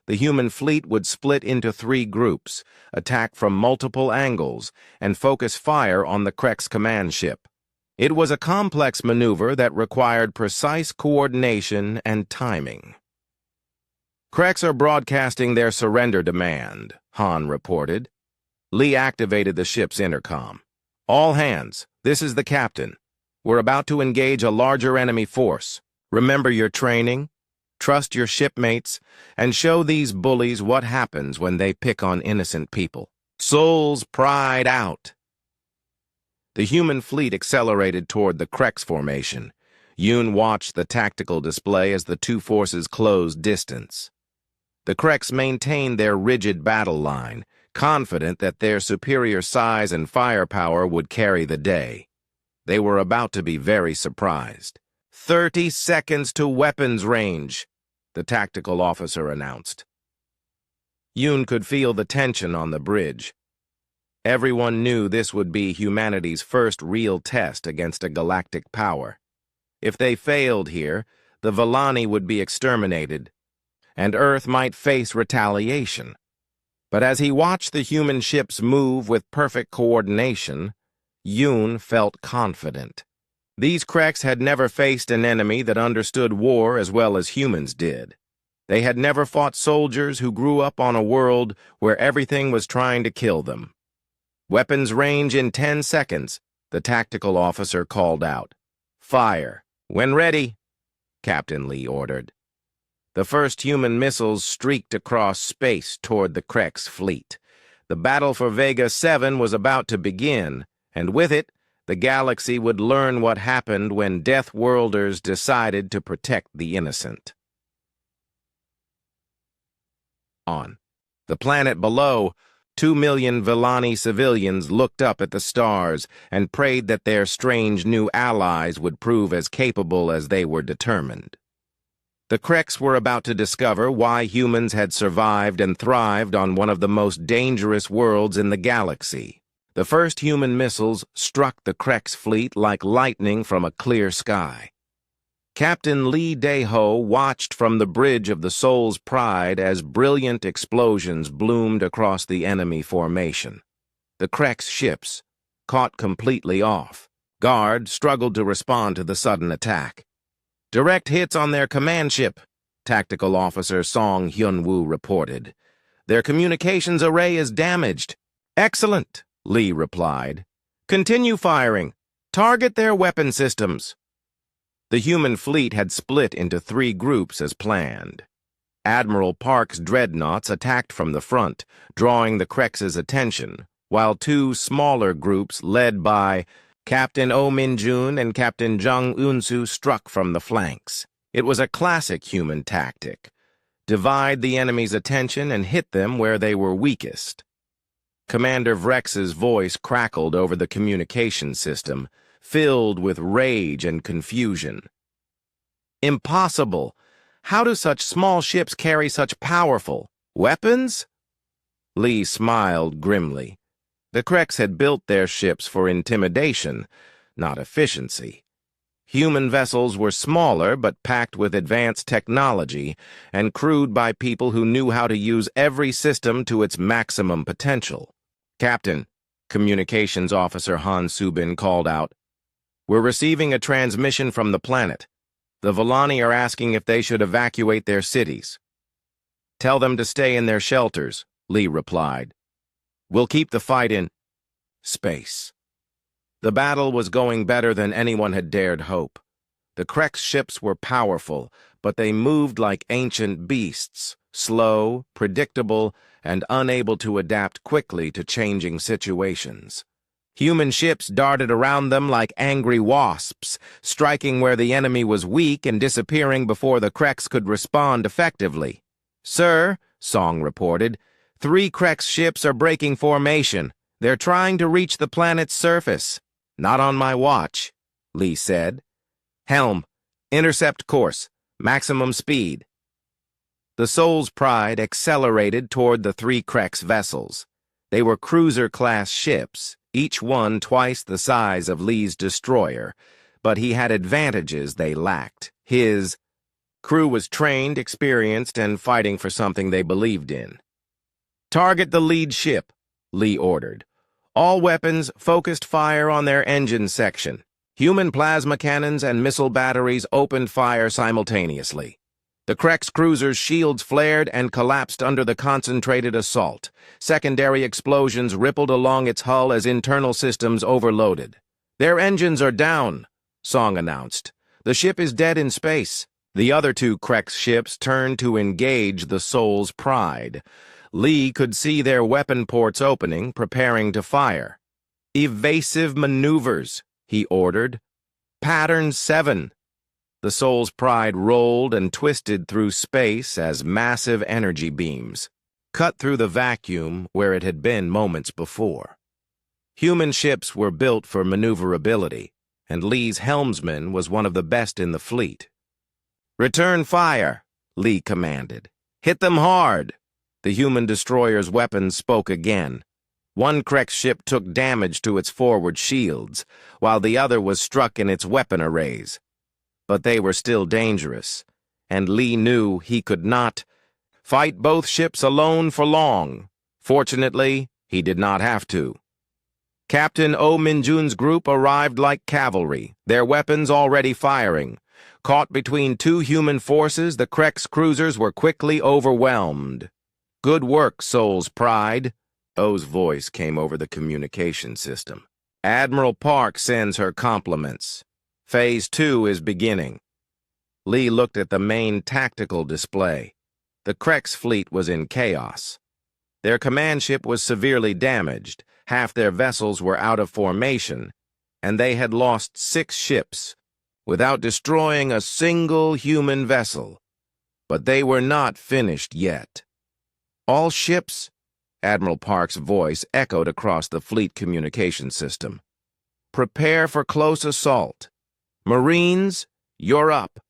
The human fleet would split into 3 groups, attack from multiple angles, and focus fire on the Krex command ship. It was a complex maneuver that required precise coordination and timing. "Krex are broadcasting their surrender demand," Han reported. Lee activated the ship's intercom. "All hands, this is the captain. We're about to engage a larger enemy force. Remember your training, trust your shipmates, and show these bullies what happens when they pick on innocent people. Souls pride out." The human fleet accelerated toward the Krex formation. Yoon watched the tactical display as the two forces closed distance. The Krex maintained their rigid battle line, confident that their superior size and firepower would carry the day. They were about to be very surprised. 30 seconds to weapons range," the tactical officer announced. Yoon could feel the tension on the bridge. Everyone knew this would be humanity's first real test against a galactic power. If they failed here, the Vellani would be exterminated, and Earth might face retaliation. But as he watched the human ships move with perfect coordination, Yoon felt confident. These Krex had never faced an enemy that understood war as well as humans did. They had never fought soldiers who grew up on a world where everything was trying to kill them. "Weapons range in 10 seconds, the tactical officer called out. "Fire. When ready," Captain Lee ordered. The first human missiles streaked across space toward the Krex fleet. The battle for Vega 7 was about to begin, and with it, the galaxy would learn what happened when deathworlders decided to protect the innocent. On the planet below, 2 million Vellani civilians looked up at the stars and prayed that their strange new allies would prove as capable as they were determined. The Krex were about to discover why humans had survived and thrived on one of the most dangerous worlds in the galaxy. The first human missiles struck the Krex fleet like lightning from a clear sky. Captain Lee Dae-ho watched from the bridge of the Soul's Pride as brilliant explosions bloomed across the enemy formation. The Krex ships, caught completely off. Guard struggled to respond to the sudden attack. "Direct hits on their command ship," Tactical Officer Song Hyun-woo reported. "Their communications array is damaged." "Excellent," Lee replied. "Continue firing. Target their weapon systems." The human fleet had split into 3 groups as planned. Admiral Park's dreadnoughts attacked from the front, drawing the Krex's attention, while 2 smaller groups led by Captain Oh Min-jun and Captain Jung Eun-soo struck from the flanks. It was a classic human tactic. Divide the enemy's attention and hit them where they were weakest. Commander Vrex's voice crackled over the communication system, filled with rage and confusion. "Impossible! How do such small ships carry such powerful weapons?" Lee smiled grimly. The Krex had built their ships for intimidation, not efficiency. Human vessels were smaller but packed with advanced technology and crewed by people who knew how to use every system to its maximum potential. "Captain," Communications Officer Han Subin called out, "we're receiving a transmission from the planet. The Volani are asking if they should evacuate their cities." "Tell them to stay in their shelters," Lee replied. "We'll keep the fight in space." The battle was going better than anyone had dared hope. The Krex ships were powerful, but they moved like ancient beasts, slow, predictable, and unable to adapt quickly to changing situations. Human ships darted around them like angry wasps, striking where the enemy was weak and disappearing before the Krex could respond effectively. "Sir," Song reported, 3 Krex ships are breaking formation. They're trying to reach the planet's surface." "Not on my watch," Lee said. "Helm, intercept course, maximum speed." The Soul's Pride accelerated toward the 3 Krex vessels. They were cruiser-class ships, each one twice the size of Lee's destroyer, but he had advantages they lacked. His crew was trained, experienced, and fighting for something they believed in. "Target the lead ship," Lee ordered. "All weapons, focused fire on their engine section. Human plasma cannons and missile batteries opened fire simultaneously. The Krex cruiser's shields flared and collapsed under the concentrated assault. Secondary explosions rippled along its hull as internal systems overloaded. "Their engines are down," Song announced. "The ship is dead in space." The other 2 Krex ships turned to engage the Soul's Pride. Lee could see their weapon ports opening, preparing to fire. "Evasive maneuvers," he ordered. "Pattern 7. The Soul's Pride rolled and twisted through space as massive energy beams cut through the vacuum where it had been moments before. Human ships were built for maneuverability, and Lee's helmsman was one of the best in the fleet. "Return fire," Lee commanded. "Hit them hard." The human destroyer's weapons spoke again. One Krex ship took damage to its forward shields, while the other was struck in its weapon arrays. But they were still dangerous, and Lee knew he could not fight both ships alone for long. Fortunately, he did not have to. Captain Oh Min-jun's group arrived like cavalry, their weapons already firing. Caught between 2 human forces, the Krex cruisers were quickly overwhelmed. "Good work, Soul's Pride." O's voice came over the communication system. "Admiral Park sends her compliments. Phase 2 is beginning." Lee looked at the main tactical display. The Krex fleet was in chaos. Their command ship was severely damaged, half their vessels were out of formation, and they had lost 6 ships, without destroying a single human vessel. But they were not finished yet. "All ships?" Admiral Park's voice echoed across the fleet communication system. "Prepare for close assault. Marines, you're up."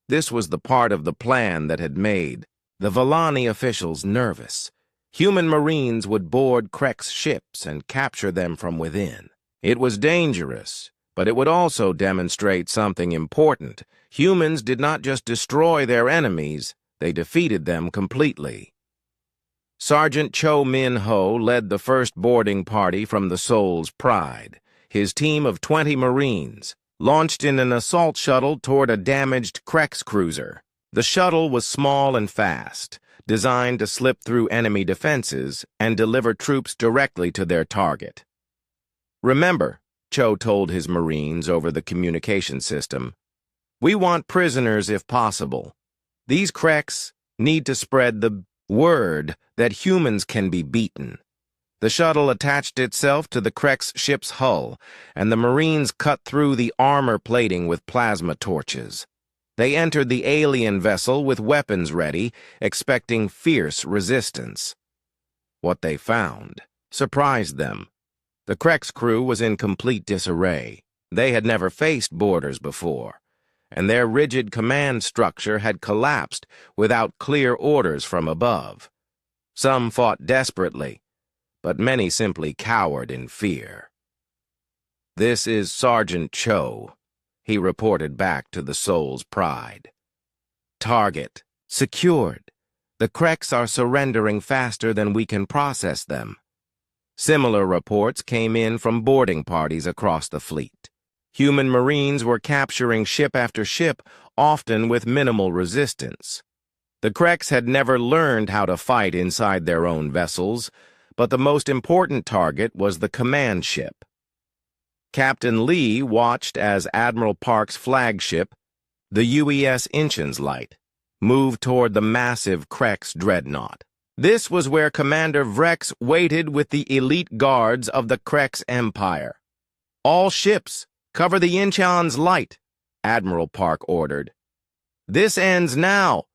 This was the part of the plan that had made the Volani officials nervous. Human Marines would board Krex ships and capture them from within. It was dangerous, but it would also demonstrate something important. Humans did not just destroy their enemies, they defeated them completely. Sergeant Cho Min-ho led the first boarding party from the Soul's Pride. His team of 20 Marines launched in an assault shuttle toward a damaged Krex cruiser. The shuttle was small and fast, designed to slip through enemy defenses and deliver troops directly to their target. "Remember," Cho told his Marines over the communication system, "we want prisoners if possible. These Krex need to spread the word that humans can be beaten." The shuttle attached itself to the Krex ship's hull, and the Marines cut through the armor plating with plasma torches. They entered the alien vessel with weapons ready, expecting fierce resistance. What they found surprised them. The Krex crew was in complete disarray. They had never faced boarders before, and their rigid command structure had collapsed without clear orders from above. Some fought desperately, but many simply cowered in fear. "This is Sergeant Cho," he reported back to the Soul's Pride. "Target secured. The Krex are surrendering faster than we can process them." Similar reports came in from boarding parties across the fleet. Human Marines were capturing ship after ship, often with minimal resistance. The Krex had never learned how to fight inside their own vessels, but the most important target was the command ship. Captain Lee watched as Admiral Park's flagship, the UES Incheon's Light, moved toward the massive Krex dreadnought. This was where Commander Vrex waited with the elite guards of the Krex Empire. "All ships, cover the Incheon's Light," Admiral Park ordered. "This ends now."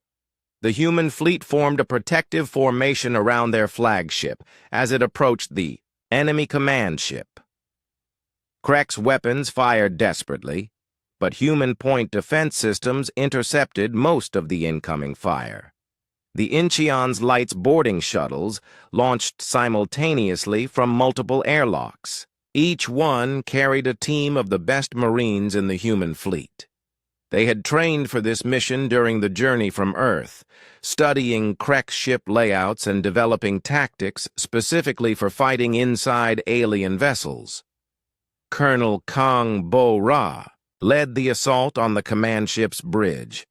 The human fleet formed a protective formation around their flagship as it approached the enemy command ship. Krex weapons fired desperately, but human point defense systems intercepted most of the incoming fire. The Incheon's Light's boarding shuttles launched simultaneously from multiple airlocks. Each one carried a team of the best Marines in the human fleet. They had trained for this mission during the journey from Earth, studying Krex ship layouts and developing tactics specifically for fighting inside alien vessels. Colonel Kang Bo-ra led the assault on the command ship's bridge.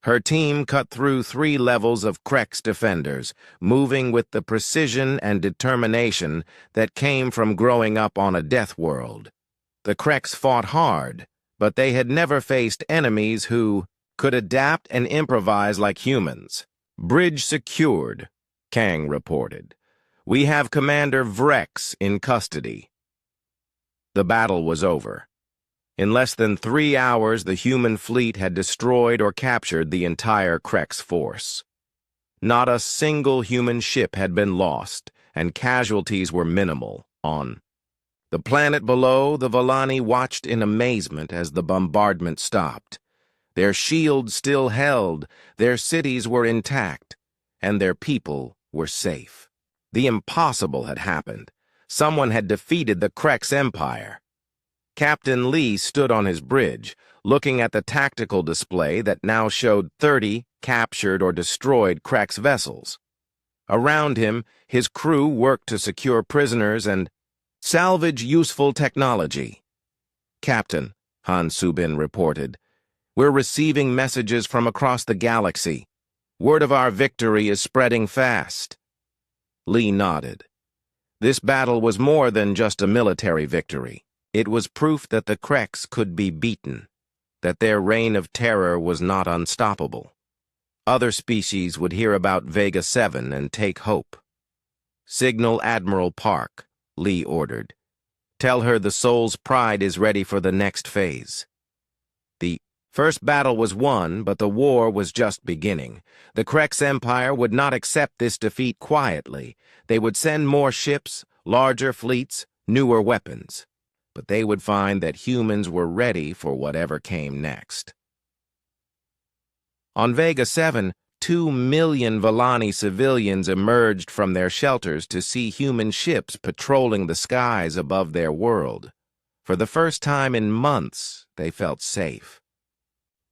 Her team cut through 3 levels of Krex defenders, moving with the precision and determination that came from growing up on a deathworld. The Krex fought hard, but they had never faced enemies who could adapt and improvise like humans. "Bridge secured," Kang reported. "We have Commander Vrex in custody." The battle was over. In less than 3 hours, the human fleet had destroyed or captured the entire Krex force. Not a single human ship had been lost, and casualties were minimal. On the planet below, the Volani watched in amazement as the bombardment stopped. Their shields still held, their cities were intact, and their people were safe. The impossible had happened. Someone had defeated the Krex Empire. Captain Lee stood on his bridge, looking at the tactical display that now showed 30 captured or destroyed Krex vessels. Around him, his crew worked to secure prisoners and salvage useful technology. "Captain," Han Subin reported, "we're receiving messages from across the galaxy. Word of our victory is spreading fast." Lee nodded. This battle was more than just a military victory. It was proof that the Krex could be beaten, that their reign of terror was not unstoppable. Other species would hear about Vega 7 and take hope. "Signal Admiral Park," Lee ordered. "Tell her the Soul's Pride is ready for the next phase." The first battle was won, but the war was just beginning. The Krex Empire would not accept this defeat quietly. They would send more ships, larger fleets, newer weapons. But they would find that humans were ready for whatever came next. On Vega 7, 2 million Volani civilians emerged from their shelters to see human ships patrolling the skies above their world. For the first time in months, they felt safe.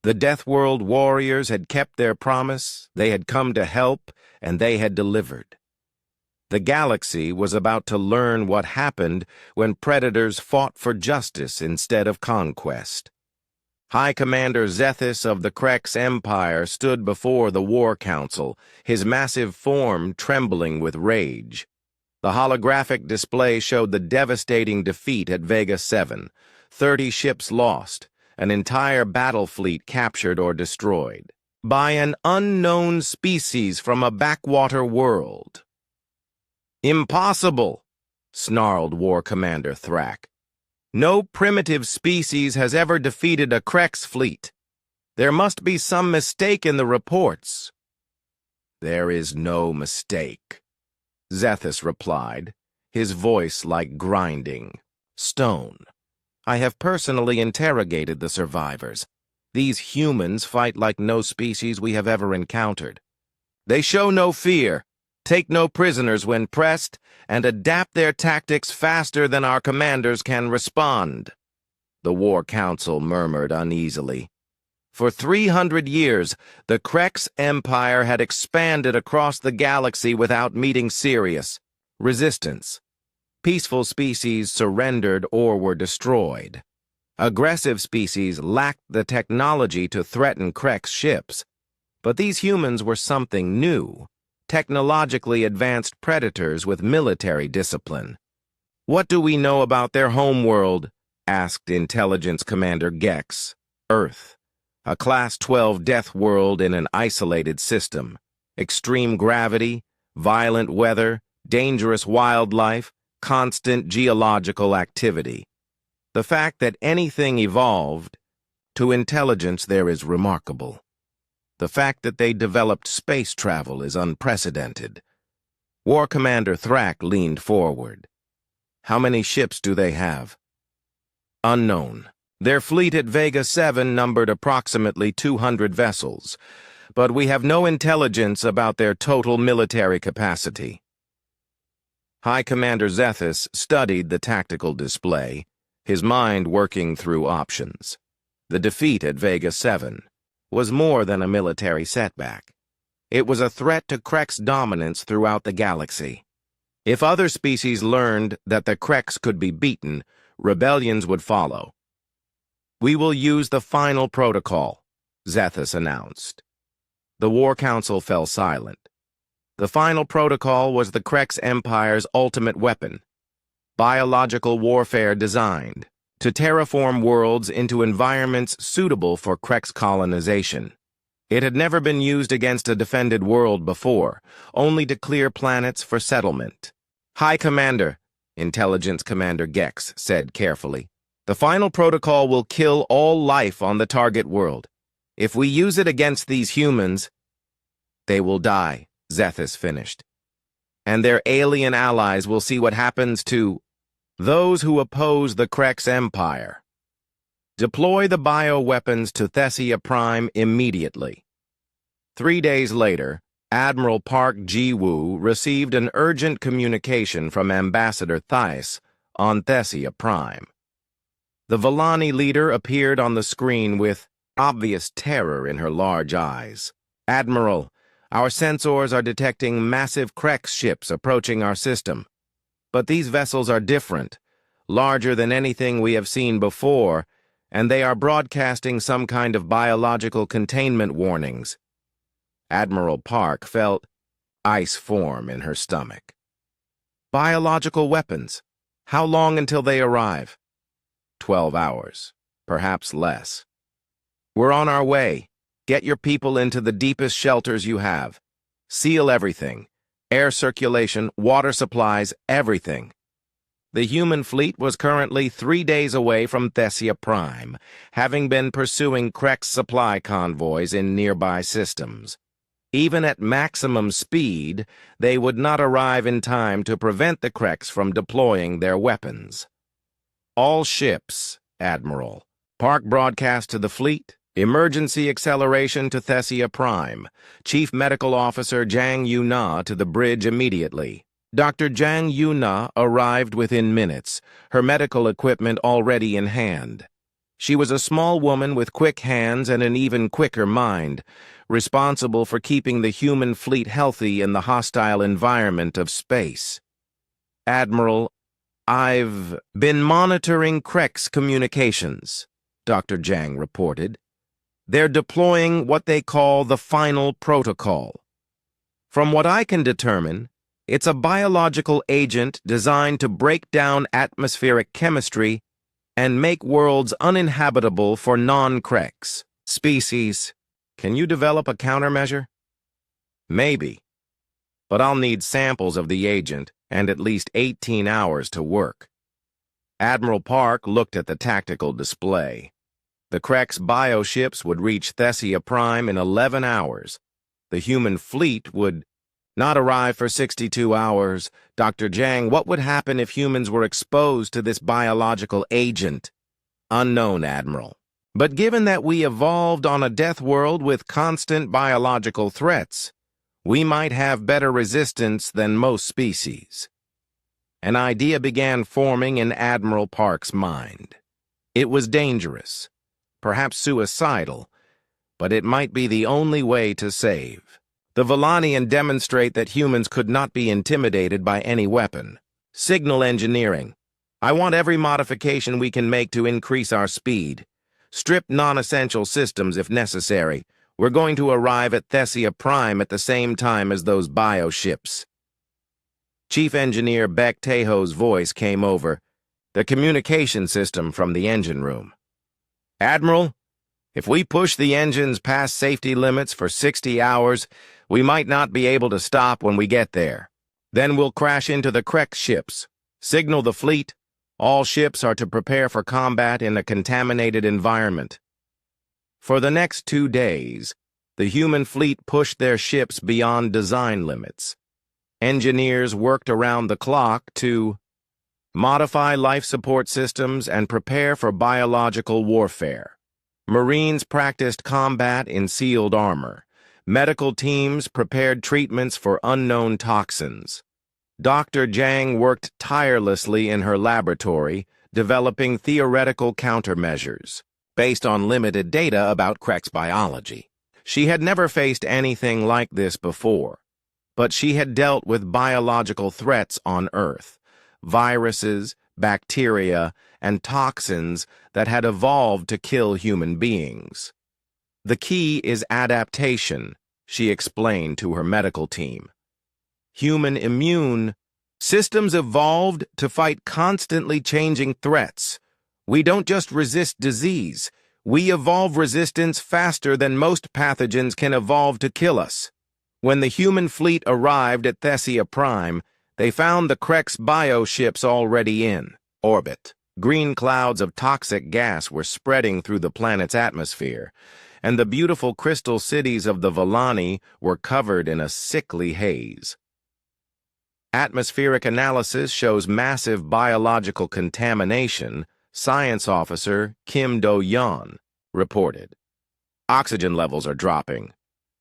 The Deathworld warriors had kept their promise, they had come to help, and they had delivered. The galaxy was about to learn what happened when predators fought for justice instead of conquest. High Commander Zethus of the Krex Empire stood before the War Council, his massive form trembling with rage. The holographic display showed the devastating defeat at Vega 7, 30 ships lost, an entire battle fleet captured or destroyed, by an unknown species from a backwater world. "Impossible," snarled War Commander Thrak. "No primitive species has ever defeated a Krex fleet. There must be some mistake in the reports." "There is no mistake," Zethus replied, his voice like grinding stone. "I have personally interrogated the survivors. These humans fight like no species we have ever encountered. They show no fear, take no prisoners when pressed, and adapt their tactics faster than our commanders can respond." The War Council murmured uneasily. For 300 years, the Krex Empire had expanded across the galaxy without meeting serious resistance. Peaceful species surrendered or were destroyed. Aggressive species lacked the technology to threaten Krex ships. But these humans were something new, technologically advanced predators with military discipline. "What do we know about their homeworld?" asked Intelligence Commander Gex. "Earth. A Class 12 deathworld in an isolated system. Extreme gravity, violent weather, dangerous wildlife, constant geological activity. The fact that anything evolved, to intelligence there is remarkable. The fact that they developed space travel is unprecedented." War Commander Thrak leaned forward. "How many ships do they have?" "Unknown. Their fleet at Vega 7 numbered approximately 200 vessels, but we have no intelligence about their total military capacity." High Commander Zethus studied the tactical display, his mind working through options. The defeat at Vega 7 was more than a military setback. It was a threat to Krex dominance throughout the galaxy. If other species learned that the Krex could be beaten, rebellions would follow. "We will use the final protocol," Zethus announced. The War Council fell silent. The final protocol was the Krex Empire's ultimate weapon, biological warfare designed to terraform worlds into environments suitable for Krex colonization. It had never been used against a defended world before, only to clear planets for settlement. "High Commander," Intelligence Commander Gex said carefully, "the final protocol will kill all life on the target world. If we use it against these humans, they will die," Zethus finished. "And their alien allies will see what happens to those who oppose the Krex Empire. Deploy the bioweapons to Thessia Prime immediately." 3 days later, Admiral Park Ji-woo received an urgent communication from Ambassador Thais on Thessia Prime. The Villani leader appeared on the screen with obvious terror in her large eyes. "Admiral, our sensors are detecting massive Krex ships approaching our system. But these vessels are different, larger than anything we have seen before, and they are broadcasting some kind of biological containment warnings." Admiral Park felt ice form in her stomach. "Biological weapons? How long until they arrive?" 12 hours, perhaps less. "We're on our way. Get your people into the deepest shelters you have. Seal everything. Air circulation, water supplies, everything." The human fleet was currently 3 days away from Thessia Prime, having been pursuing Krex supply convoys in nearby systems. Even at maximum speed, they would not arrive in time to prevent the Krex from deploying their weapons. "All ships, Admiral." Park broadcast to the fleet. "Emergency acceleration to Thessia Prime. Chief Medical Officer Jang Yu-na to the bridge immediately." Dr. Jang Yu-na arrived within minutes, her medical equipment already in hand. She was a small woman with quick hands and an even quicker mind, responsible for keeping the human fleet healthy in the hostile environment of space. "Admiral, I've been monitoring Krek's communications," Dr. Jang reported. "They're deploying what they call the final protocol. From what I can determine, it's a biological agent designed to break down atmospheric chemistry and make worlds uninhabitable for non-Kreks species. Can you develop a countermeasure?" "Maybe, but I'll need samples of the agent and at least 18 hours to work." Admiral Park looked at the tactical display. The Krek's bioships would reach Thessia Prime in 11 hours. The human fleet would not arrive for 62 hours. "Dr. Jang, what would happen if humans were exposed to this biological agent?" "Unknown, Admiral. But given that we evolved on a death world with constant biological threats, we might have better resistance than most species." An idea began forming in Admiral Park's mind. It was dangerous, perhaps suicidal, but it might be the only way to save. The Volanian demonstrate that humans could not be intimidated by any weapon. "Signal engineering. I want every modification we can make to increase our speed. Strip non-essential systems if necessary. We're going to arrive at Thessia Prime at the same time as those bioships." Chief Engineer Beck Tejo's voice came over the communication system from the engine room. "Admiral, if we push the engines past safety limits for 60 hours, we might not be able to stop when we get there. Then we'll crash into the Krek ships. Signal the fleet. All ships are to prepare for combat in a contaminated environment." For the next 2 days, the human fleet pushed their ships beyond design limits. Engineers worked around the clock to modify life support systems and prepare for biological warfare. Marines practiced combat in sealed armor. Medical teams prepared treatments for unknown toxins. Dr. Jang worked tirelessly in her laboratory, developing theoretical countermeasures based on limited data about Krek's biology. She had never faced anything like this before, but she had dealt with biological threats on Earth, viruses, bacteria, and toxins that had evolved to kill human beings. "The key is adaptation," she explained to her medical team. "Human immune systems evolved to fight constantly changing threats. We don't just resist disease, we evolve resistance faster than most pathogens can evolve to kill us." When the human fleet arrived at Thessia Prime, they found the Krek's bioships already in orbit. Green clouds of toxic gas were spreading through the planet's atmosphere, and the beautiful crystal cities of the Volani were covered in a sickly haze. "Atmospheric analysis shows massive biological contamination," Science Officer Kim Do-yeon reported. "Oxygen levels are dropping.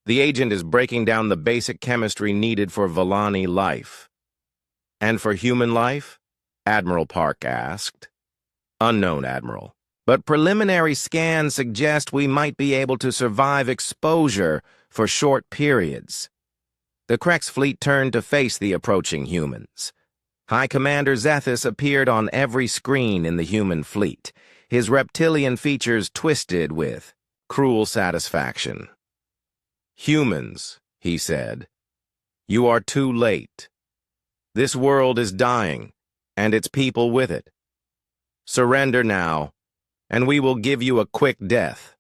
The agent is breaking down the basic chemistry needed for Volani life." "And for human life?" Admiral Park asked. "Unknown, Admiral. But preliminary scans suggest we might be able to survive exposure for short periods." The Krek's fleet turned to face the approaching humans. High Commander Zethus appeared on every screen in the human fleet, his reptilian features twisted with cruel satisfaction. "Humans," he said, "you are too late. This world is dying, and its people with it. Surrender now, and we will give you a quick death."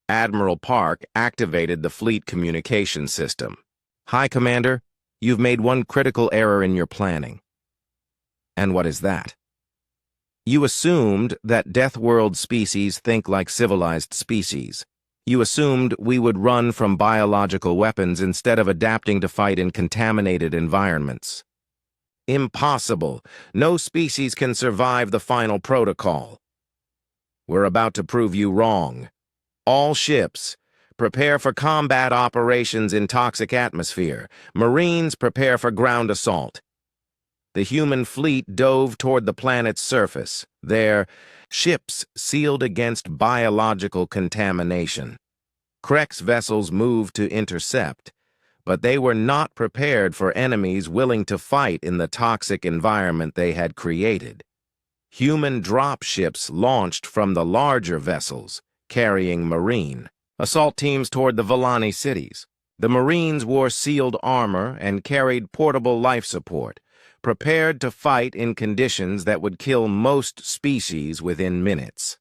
Admiral Park activated the fleet communication system. "High Commander, you've made one critical error in your planning." "And what is that?" "You assumed that Deathworld species think like civilized species. You assumed we would run from biological weapons instead of adapting to fight in contaminated environments. Impossible. No species can survive the final protocol. We're about to prove you wrong. All ships, prepare for combat operations in toxic atmosphere. Marines, prepare for ground assault. The human fleet dove toward the planet's surface, their ships sealed against biological contamination. Krex vessels moved to intercept, but they were not prepared for enemies willing to fight in the toxic environment they had created. Human dropships launched from the larger vessels, carrying marine assault teams toward the Volani cities. The Marines wore sealed armor and carried portable life support, prepared to fight in conditions that would kill most species within minutes.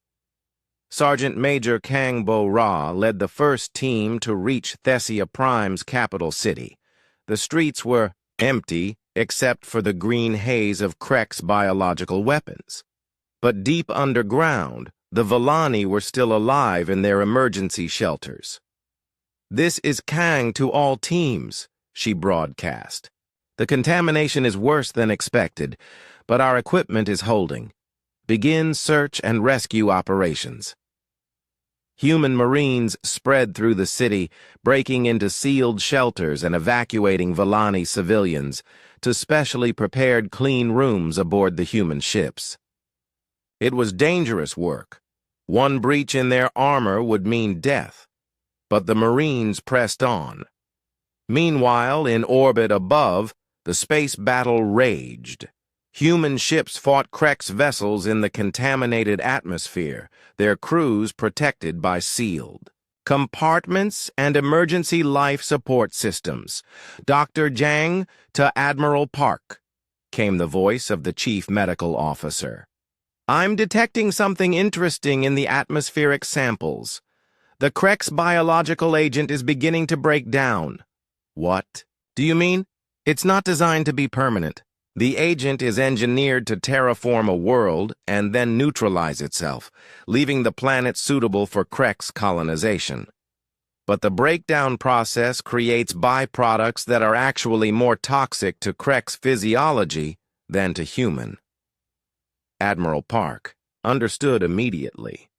Sergeant Major Kang Bo-Ra led the first team to reach Thessia Prime's capital city. The streets were empty except for the green haze of Krex biological weapons. But deep underground, the Volani were still alive in their emergency shelters. "This is Kang to all teams," she broadcast. "The contamination is worse than expected, but our equipment is holding. Begin search and rescue operations." Human Marines spread through the city, breaking into sealed shelters and evacuating Volani civilians to specially prepared clean rooms aboard the human ships. It was dangerous work. One breach in their armor would mean death, but the Marines pressed on. Meanwhile, in orbit above, the space battle raged. Human ships fought Krex vessels in the contaminated atmosphere, their crews protected by sealed compartments and emergency life support systems. "Dr. Jang to Admiral Park," came the voice of the chief medical officer. "I'm detecting something interesting in the atmospheric samples. The Krex biological agent is beginning to break down." "What do you mean?" "It's not designed to be permanent. The agent is engineered to terraform a world and then neutralize itself, leaving the planet suitable for Krex colonization. But the breakdown process creates byproducts that are actually more toxic to Krex physiology than to human." Admiral Park understood immediately.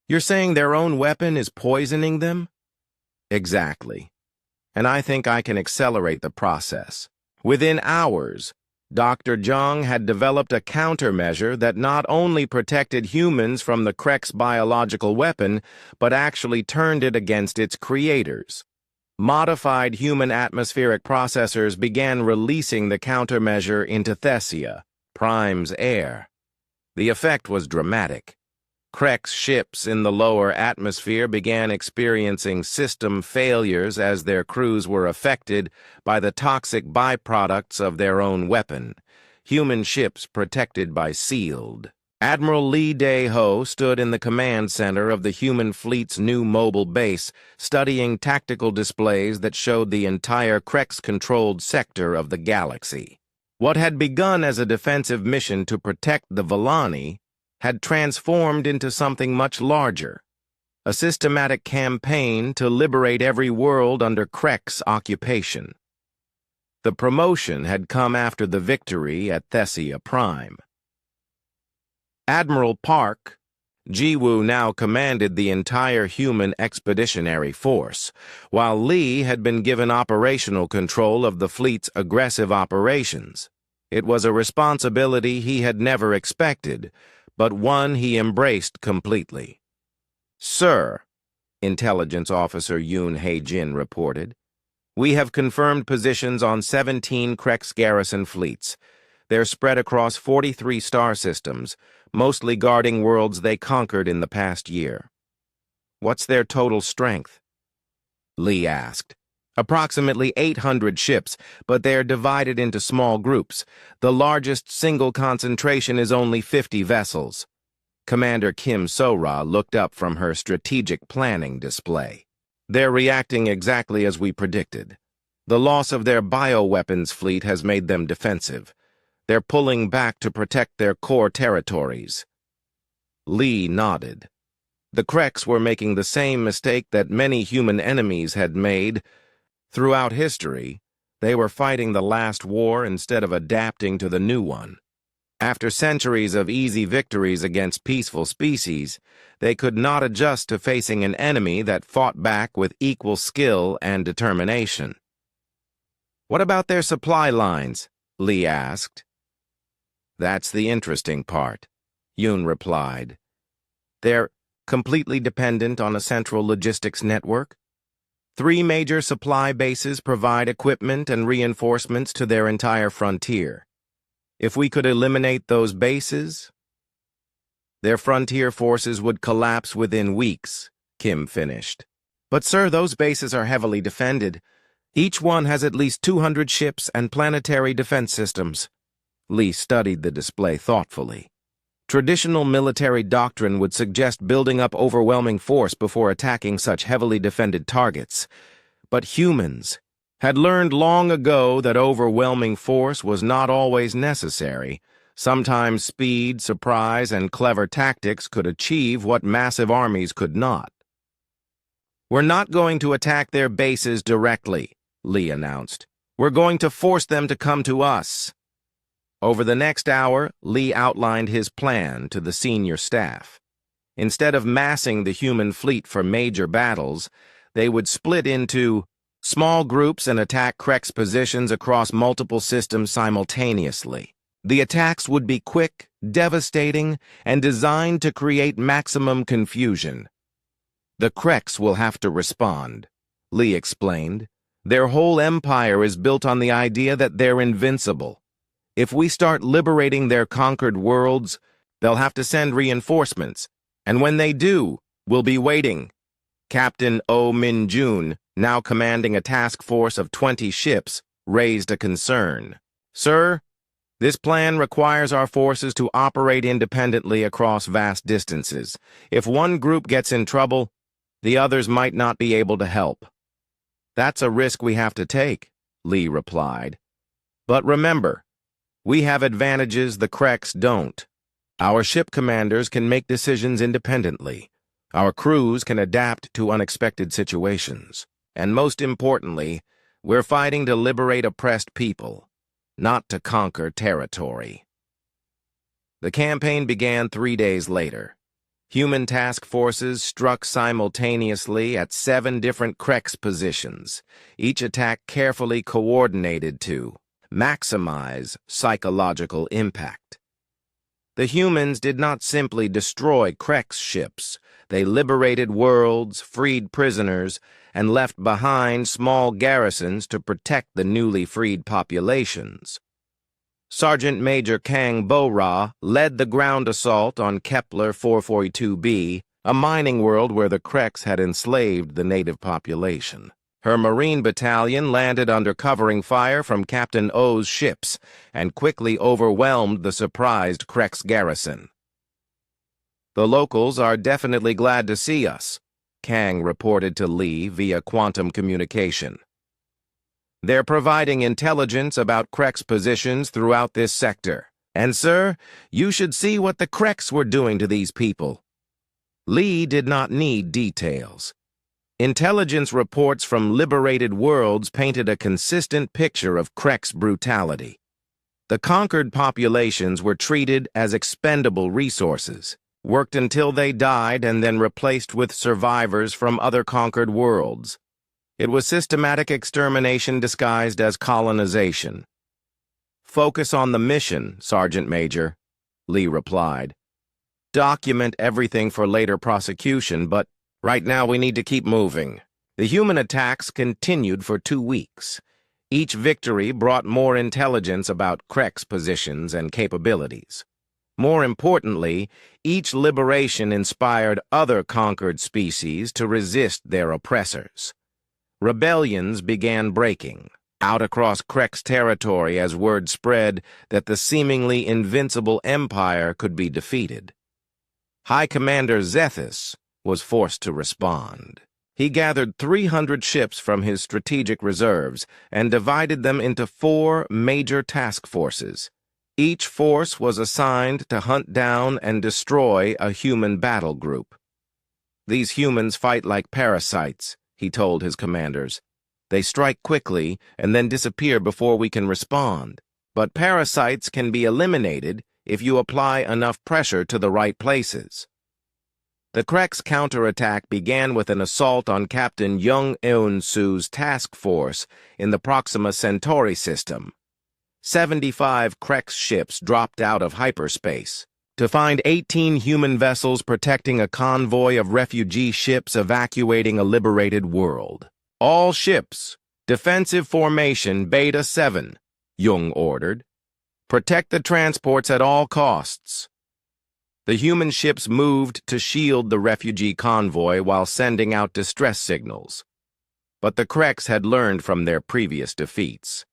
"You're saying their own weapon is poisoning them?" "Exactly. And I think I can accelerate the process." Within hours, Dr. Zhang had developed a countermeasure that not only protected humans from the Krex biological weapon, but actually turned it against its creators. Modified human atmospheric processors began releasing the countermeasure into Thessia Prime's air. The effect was dramatic. Krex ships in the lower atmosphere began experiencing system failures as their crews were affected by the toxic byproducts of their own weapon, human ships protected by sealed. Admiral Lee Dae-ho stood in the command center of the human fleet's new mobile base, studying tactical displays that showed the entire Krex-controlled sector of the galaxy. What had begun as a defensive mission to protect the Volani had transformed into something much larger, a systematic campaign to liberate every world under Krex occupation. The promotion had come after the victory at Thessia Prime. Admiral Park, Jiwoo now commanded the entire human expeditionary force, while Lee had been given operational control of the fleet's aggressive operations. It was a responsibility he had never expected, but one he embraced completely. "Sir," Intelligence Officer Yoon Hae-jin reported, "we have confirmed positions on 17 Krex garrison fleets. They're spread across 43 star systems, mostly guarding worlds they conquered in the past year." "What's their total strength?" Lee asked. "Approximately 800 ships, but they're divided into small groups. The largest single concentration is only 50 vessels." Commander Kim So-ra looked up from her strategic planning display. "They're reacting exactly as we predicted. The loss of their bioweapons fleet has made them defensive. They're pulling back to protect their core territories." Lee nodded. The Krex were making the same mistake that many human enemies had made. Throughout history, they were fighting the last war instead of adapting to the new one. After centuries of easy victories against peaceful species, they could not adjust to facing an enemy that fought back with equal skill and determination. "What about their supply lines?" Lee asked. That's the interesting part, Yoon replied. They're completely dependent on a central logistics network. 3 major supply bases provide equipment and reinforcements to their entire frontier. If we could eliminate those bases, their frontier forces would collapse within weeks, Kim finished. But sir, those bases are heavily defended. Each one has at least 200 ships and planetary defense systems. Lee studied the display thoughtfully. Traditional military doctrine would suggest building up overwhelming force before attacking such heavily defended targets. But humans had learned long ago that overwhelming force was not always necessary. Sometimes speed, surprise, and clever tactics could achieve what massive armies could not. We're not going to attack their bases directly, Lee announced. We're going to force them to come to us. Over the next hour, Lee outlined his plan to the senior staff. Instead of massing the human fleet for major battles, they would split into small groups and attack Krek's positions across multiple systems simultaneously. The attacks would be quick, devastating, and designed to create maximum confusion. The Kreks will have to respond, Lee explained. Their whole empire is built on the idea that they're invincible. If we start liberating their conquered worlds, they'll have to send reinforcements, and when they do, we'll be waiting. Captain Oh Min-jun, now commanding a task force of 20 ships, raised a concern. Sir, this plan requires our forces to operate independently across vast distances. If one group gets in trouble, the others might not be able to help. That's a risk we have to take, Lee replied. But remember, we have advantages the Kreks don't. Our ship commanders can make decisions independently. Our crews can adapt to unexpected situations. And most importantly, we're fighting to liberate oppressed people, not to conquer territory. The campaign began 3 days later. Human task forces struck simultaneously at 7 different Kreks positions, each attack carefully coordinated to maximize psychological impact. The humans did not simply destroy Krek's ships. They liberated worlds, freed prisoners, and left behind small garrisons to protect the newly freed populations. Sergeant Major Kang Bo-ra led the ground assault on Kepler 442b, a mining world where the Kreks had enslaved the native population. Her Marine battalion landed under covering fire from Captain O's ships and quickly overwhelmed the surprised Kreks garrison. The locals are definitely glad to see us, Kang reported to Lee via quantum communication. They're providing intelligence about Krek's positions throughout this sector. And, sir, you should see what the Kreks were doing to these people. Lee did not need details. Intelligence reports from liberated worlds painted a consistent picture of Krek's brutality. The conquered populations were treated as expendable resources, worked until they died and then replaced with survivors from other conquered worlds. It was systematic extermination disguised as colonization. Focus on the mission, Sergeant Major, Lee replied. Document everything for later prosecution, but right now we need to keep moving. The human attacks continued for 2 weeks. Each victory brought more intelligence about Krek's positions and capabilities. More importantly, each liberation inspired other conquered species to resist their oppressors. Rebellions began breaking out across Krek's territory as word spread that the seemingly invincible empire could be defeated. High Commander Zethus was forced to respond. He gathered 300 ships from his strategic reserves and divided them into 4 major task forces. Each force was assigned to hunt down and destroy a human battle group. These humans fight like parasites, he told his commanders. They strike quickly and then disappear before we can respond. But parasites can be eliminated if you apply enough pressure to the right places. The Krek's counterattack began with an assault on Captain Young Eun-soo's task force in the Proxima Centauri system. 75 Krex ships dropped out of hyperspace to find 18 human vessels protecting a convoy of refugee ships evacuating a liberated world. All ships, defensive formation Beta 7, Jung ordered. Protect the transports at all costs. The human ships moved to shield the refugee convoy while sending out distress signals. But the Krex had learned from their previous defeats.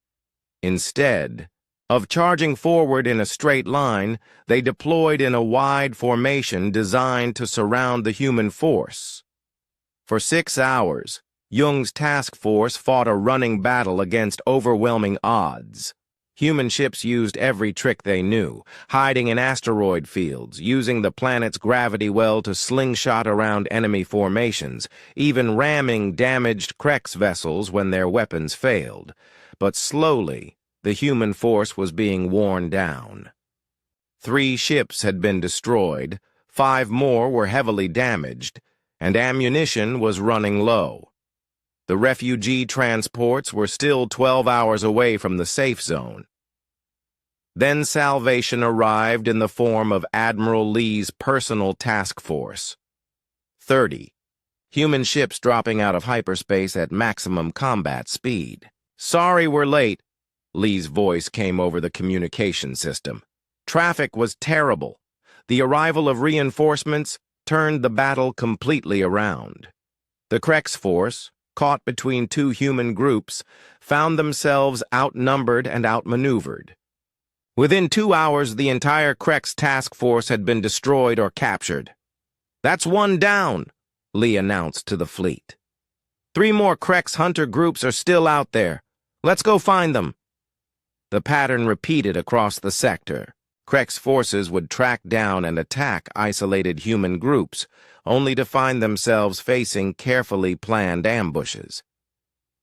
Instead of charging forward in a straight line, they deployed in a wide formation designed to surround the human force. For 6 hours, Jung's task force fought a running battle against overwhelming odds. Human ships used every trick they knew, hiding in asteroid fields, using the planet's gravity well to slingshot around enemy formations, even ramming damaged Krex vessels when their weapons failed. But slowly, the human force was being worn down. 3 ships had been destroyed, 5 more were heavily damaged, and ammunition was running low. The refugee transports were still 12 hours away from the safe zone. Then salvation arrived in the form of Admiral Lee's personal task force. 30. Human ships dropping out of hyperspace at maximum combat speed. "Sorry we're late," Lee's voice came over the communication system. "Traffic was terrible. The arrival of reinforcements turned the battle completely around." The Krex force, caught between 2 human groups, found themselves outnumbered and outmaneuvered. Within 2 hours, the entire Krex task force had been destroyed or captured. "That's 1 down," Lee announced to the fleet. 3 more Krex hunter groups are still out there. Let's go find them." The pattern repeated across the sector. Krex forces would track down and attack isolated human groups, only to find themselves facing carefully planned ambushes.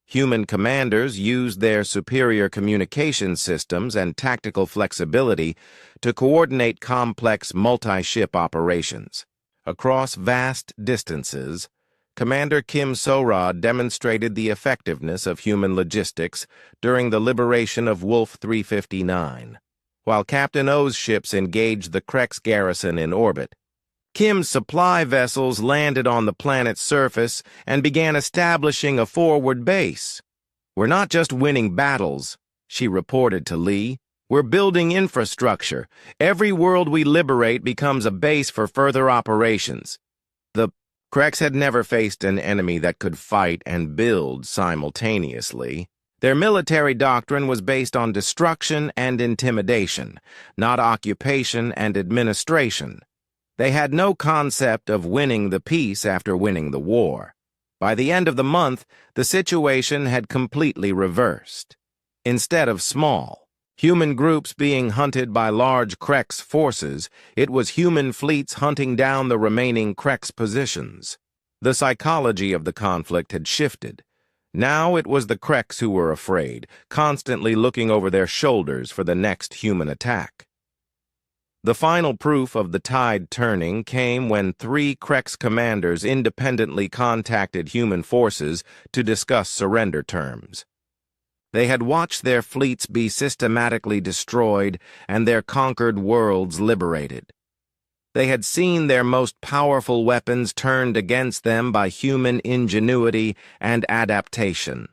Human commanders used their superior communication systems and tactical flexibility to coordinate complex multi-ship operations. Across vast distances, Commander Kim So-ra demonstrated the effectiveness of human logistics during the liberation of Wolf 359. While Captain O's ships engaged the Krex garrison in orbit, Kim's supply vessels landed on the planet's surface and began establishing a forward base. "We're not just winning battles," she reported to Lee. "We're building infrastructure. Every world we liberate becomes a base for further operations." The Krex had never faced an enemy that could fight and build simultaneously. Their military doctrine was based on destruction and intimidation, not occupation and administration. They had no concept of winning the peace after winning the war. By the end of the month, the situation had completely reversed. Instead of small, human groups being hunted by large Krex forces, it was human fleets hunting down the remaining Krex positions. The psychology of the conflict had shifted. Now it was the Krex who were afraid, constantly looking over their shoulders for the next human attack. The final proof of the tide turning came when 3 Krex commanders independently contacted human forces to discuss surrender terms. They had watched their fleets be systematically destroyed and their conquered worlds liberated. They had seen their most powerful weapons turned against them by human ingenuity and adaptation.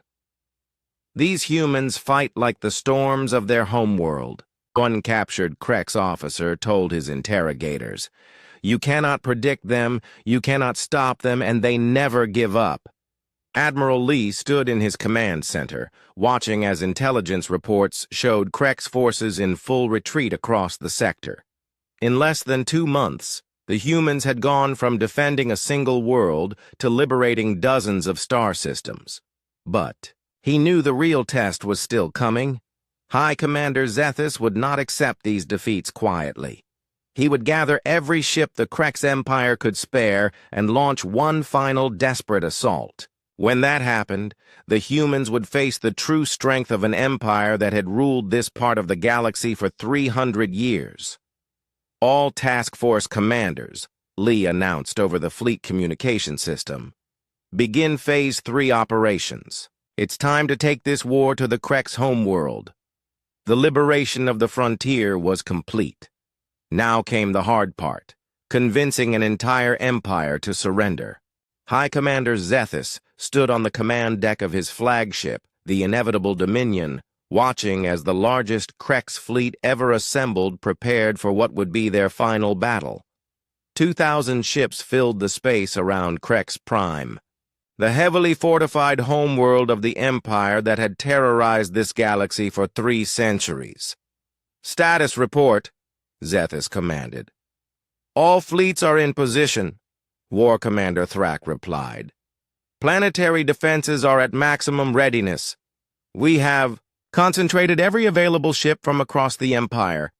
"These humans fight like the storms of their homeworld," one captured Krex officer told his interrogators. "You cannot predict them, you cannot stop them, and they never give up." Admiral Lee stood in his command center, watching as intelligence reports showed Krex forces in full retreat across the sector. In less than 2 months, the humans had gone from defending a single world to liberating dozens of star systems. But he knew the real test was still coming. High Commander Zethus would not accept these defeats quietly. He would gather every ship the Krex Empire could spare and launch one final desperate assault. When that happened, the humans would face the true strength of an empire that had ruled this part of the galaxy for 300 years. "All task force commanders," Lee announced over the fleet communication system, "begin Phase 3 operations. It's time to take this war to the Krex homeworld." The liberation of the frontier was complete. Now came the hard part, convincing an entire empire to surrender. High Commander Zethus stood on the command deck of his flagship, the Inevitable Dominion, watching as the largest Krex fleet ever assembled prepared for what would be their final battle. 2,000 ships filled the space around Krex Prime, the heavily fortified homeworld of the Empire that had terrorized this galaxy for 3 centuries. "Status report," Zethus commanded. "All fleets are in position," War Commander Thrak replied. "Planetary defenses are at maximum readiness. We have concentrated every available ship from across the Empire."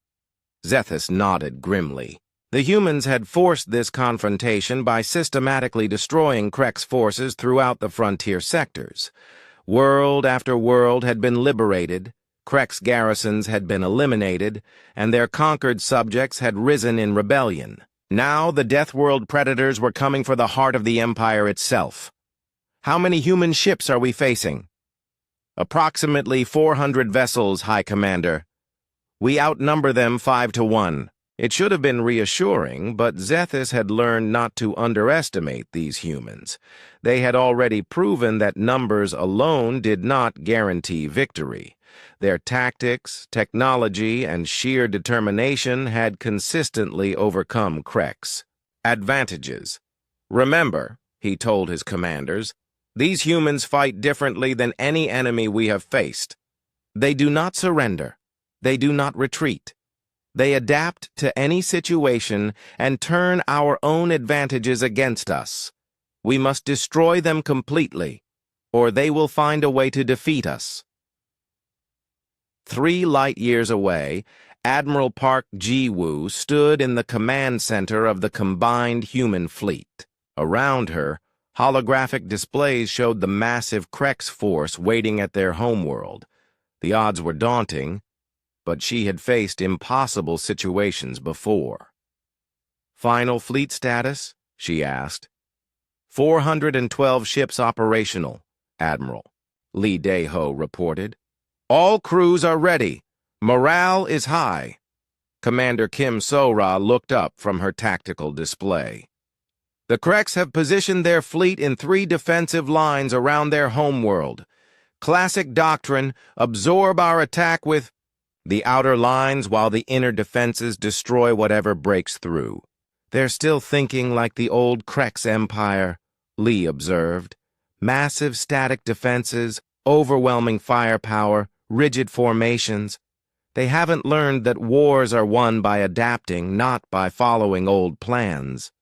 Zethus nodded grimly. The humans had forced this confrontation by systematically destroying Krex forces throughout the frontier sectors. World after world had been liberated, Krex garrisons had been eliminated, and their conquered subjects had risen in rebellion. Now the Deathworld predators were coming for the heart of the Empire itself. "How many human ships are we facing?" "Approximately 400 vessels, High Commander. We outnumber them 5-1. It should have been reassuring, but Zethus had learned not to underestimate these humans. They had already proven that numbers alone did not guarantee victory. Their tactics, technology, and sheer determination had consistently overcome Krex. Advantages. "Remember," he told his commanders, "these humans fight differently than any enemy we have faced. They do not surrender. They do not retreat. They adapt to any situation and turn our own advantages against us. We must destroy them completely, or they will find a way to defeat us." 3 light-years away, Admiral Park Ji-woo stood in the command center of the combined human fleet. Around her, holographic displays showed the massive Krex force waiting at their homeworld. The odds were daunting, but she had faced impossible situations before. "Final fleet status?" she asked. 412 ships operational, Admiral," Lee Dae-ho reported. "All crews are ready. Morale is high." Commander Kim So-ra looked up from her tactical display. "The Krex have positioned their fleet in 3 defensive lines around their homeworld. Classic doctrine, absorb our attack with the outer lines while the inner defenses destroy whatever breaks through. They're still thinking like the old Krex Empire," Lee observed. "Massive static defenses, overwhelming firepower, rigid formations. They haven't learned that wars are won by adapting, not by following old plans."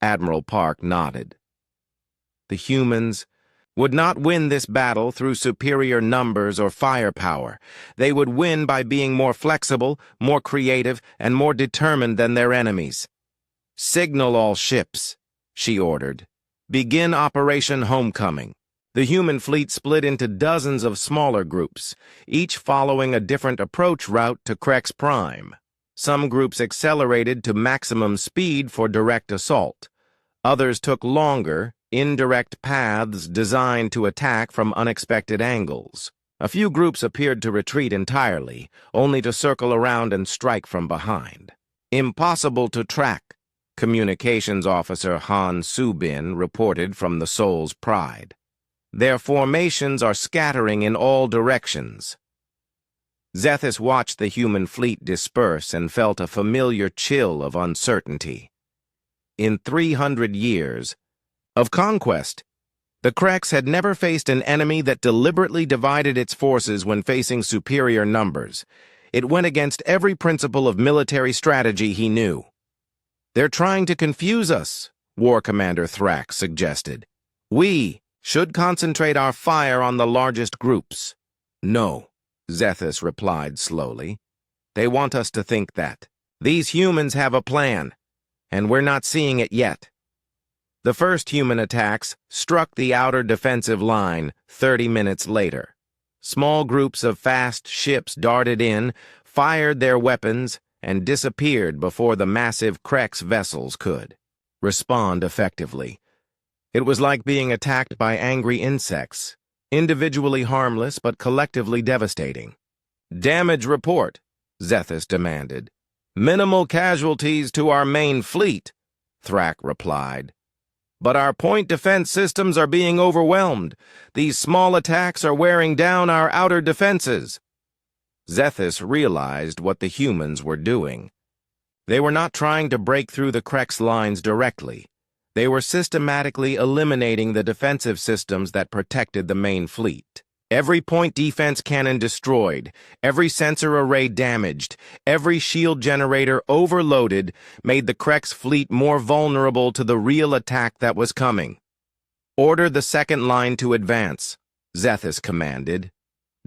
Admiral Park nodded. The humans would not win this battle through superior numbers or firepower. They would win by being more flexible, more creative, and more determined than their enemies. "Signal all ships," she ordered. "Begin Operation Homecoming." The human fleet split into dozens of smaller groups, each following a different approach route to Krex Prime. Some groups accelerated to maximum speed for direct assault. Others took longer, indirect paths designed to attack from unexpected angles. A few groups appeared to retreat entirely, only to circle around and strike from behind. "Impossible to track," Communications Officer Han Subin reported from the Soul's Pride. "Their formations are scattering in all directions." Zethus watched the human fleet disperse and felt a familiar chill of uncertainty. In 300 years of conquest, the Krex had never faced an enemy that deliberately divided its forces when facing superior numbers. It went against every principle of military strategy he knew. "They're trying to confuse us," War Commander Thrak suggested. "We should concentrate our fire on the largest groups." "No," Zethus replied slowly. "They want us to think that. These humans have a plan, and we're not seeing it yet." The first human attacks struck the outer defensive line 30 minutes later. Small groups of fast ships darted in, fired their weapons, and disappeared before the massive Krex vessels could respond effectively. It was like being attacked by angry insects, individually harmless but collectively devastating. Damage report, Zethus demanded. Minimal casualties to our main fleet, Thrak replied. But our point defense systems are being overwhelmed. These small attacks are wearing down our outer defenses. Zethus realized what the humans were doing. They were not trying to break through the Krex lines directly. They were systematically eliminating the defensive systems that protected the main fleet. Every point defense cannon destroyed, every sensor array damaged, every shield generator overloaded made the Krex fleet more vulnerable to the real attack that was coming. Order the second line to advance, Zethus commanded.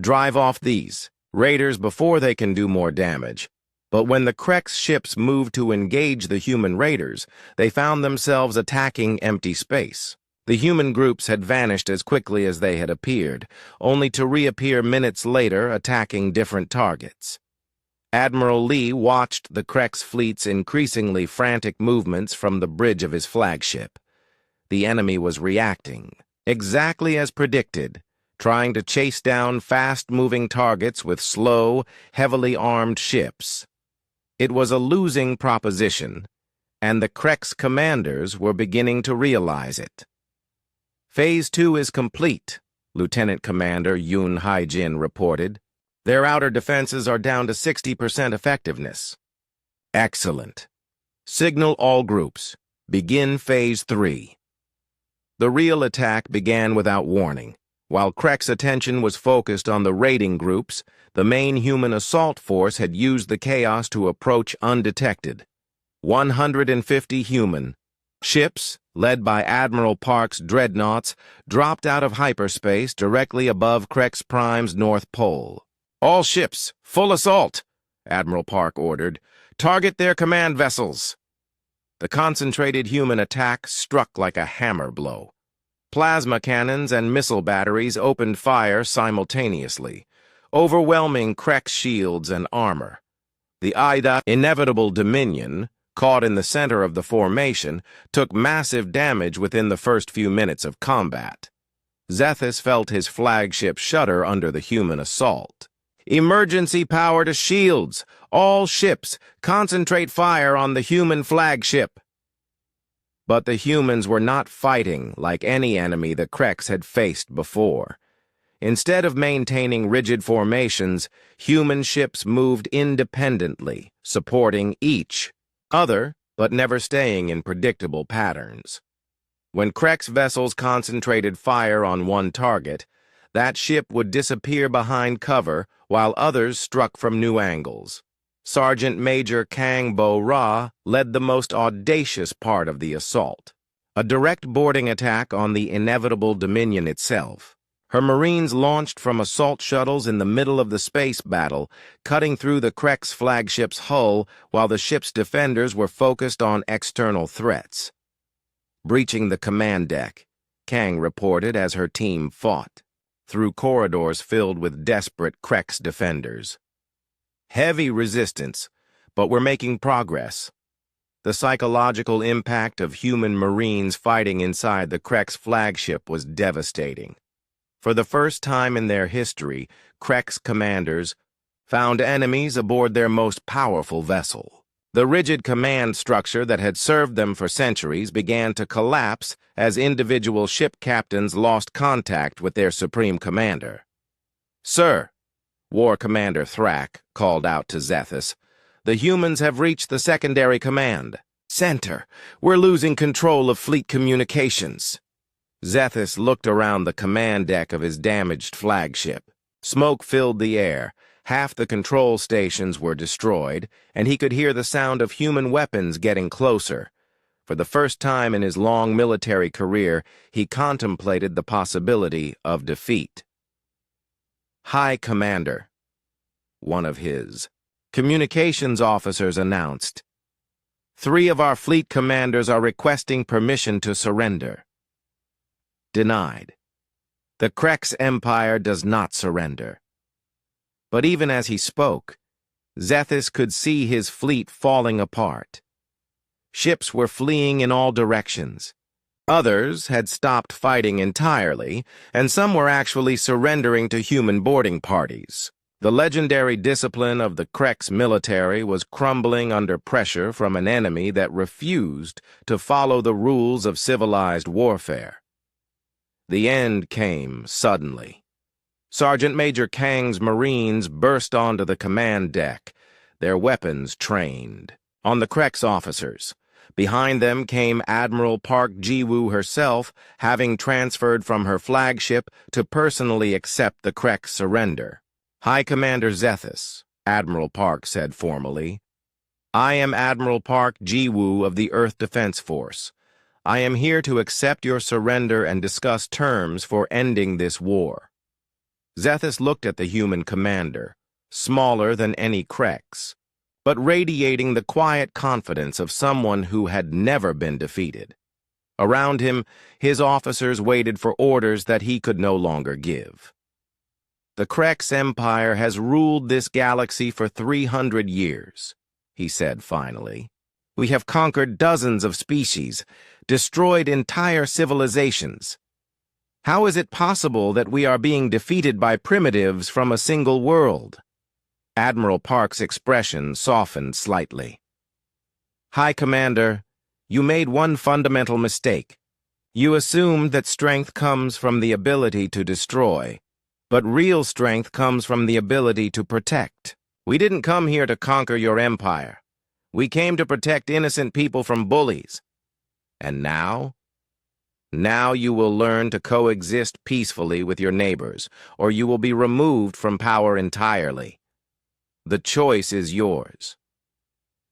Drive off these raiders before they can do more damage. But when the Krex ships moved to engage the human raiders, they found themselves attacking empty space. The human groups had vanished as quickly as they had appeared, only to reappear minutes later attacking different targets. Admiral Lee watched the Krex fleet's increasingly frantic movements from the bridge of his flagship. The enemy was reacting, exactly as predicted, trying to chase down fast-moving targets with slow, heavily armed ships. It was a losing proposition, and the Krex commanders were beginning to realize it. Phase 2 is complete, Lieutenant Commander Yoon Haijin reported. Their outer defenses are down to 60% effectiveness. Excellent. Signal all groups. Begin Phase 3. The real attack began without warning. While Krex attention was focused on the raiding groups, the main human assault force had used the chaos to approach undetected. 150 human ships, led by Admiral Park's dreadnoughts, dropped out of hyperspace directly above Krex Prime's North Pole. All ships, full assault, Admiral Park ordered. Target their command vessels. The concentrated human attack struck like a hammer blow. Plasma cannons and missile batteries opened fire simultaneously, overwhelming Krex shields and armor. The Ida Inevitable Dominion, caught in the center of the formation, took massive damage within the first few minutes of combat. Zethus felt his flagship shudder under the human assault. Emergency power to shields! All ships, concentrate fire on the human flagship! But the humans were not fighting like any enemy the Krex had faced before. Instead of maintaining rigid formations, human ships moved independently, supporting each other, but never staying in predictable patterns. When Krex vessels concentrated fire on one target, that ship would disappear behind cover while others struck from new angles. Sergeant Major Kang Bo-Ra led the most audacious part of the assault, a direct boarding attack on the Inevitable Dominion itself. Her Marines launched from assault shuttles in the middle of the space battle, cutting through the Krex flagship's hull while the ship's defenders were focused on external threats. Breaching the command deck, Kang reported as her team fought, through corridors filled with desperate Krex defenders. Heavy resistance, but we're making progress. The psychological impact of human Marines fighting inside the Krex flagship was devastating. For the first time in their history, Krex commanders found enemies aboard their most powerful vessel. The rigid command structure that had served them for centuries began to collapse as individual ship captains lost contact with their supreme commander. "Sir," War Commander Thrak called out to Zethus, "the humans have reached the secondary command center. We're losing control of fleet communications." Zethus looked around the command deck of his damaged flagship. Smoke filled the air. Half the control stations were destroyed, and he could hear the sound of human weapons getting closer. For the first time in his long military career, he contemplated the possibility of defeat. "High Commander," one of his communications officers announced, "3 of our fleet commanders are requesting permission to surrender." Denied. The Krex Empire does not surrender. But even as he spoke, Zethus could see his fleet falling apart. Ships were fleeing in all directions. Others had stopped fighting entirely, and some were actually surrendering to human boarding parties. The legendary discipline of the Krex military was crumbling under pressure from an enemy that refused to follow the rules of civilized warfare. The end came suddenly. Sergeant Major Kang's Marines burst onto the command deck, their weapons trained on the Krex officers. Behind them came Admiral Park Ji-woo herself, having transferred from her flagship to personally accept the Krex surrender. "High Commander Zethus," Admiral Park said formally. "I am Admiral Park Ji-woo of the Earth Defense Force. I am here to accept your surrender and discuss terms for ending this war." Zethus looked at the human commander, smaller than any Krex, but radiating the quiet confidence of someone who had never been defeated. Around him, his officers waited for orders that he could no longer give. "The Krex Empire has ruled this galaxy for 300 years, he said finally. "We have conquered dozens of species, destroyed entire civilizations. How is it possible that we are being defeated by primitives from a single world?" Admiral Park's expression softened slightly. "High Commander, you made one fundamental mistake. You assumed that strength comes from the ability to destroy, but real strength comes from the ability to protect. We didn't come here to conquer your empire. We came to protect innocent people from bullies. And now? Now you will learn to coexist peacefully with your neighbors, or you will be removed from power entirely. The choice is yours."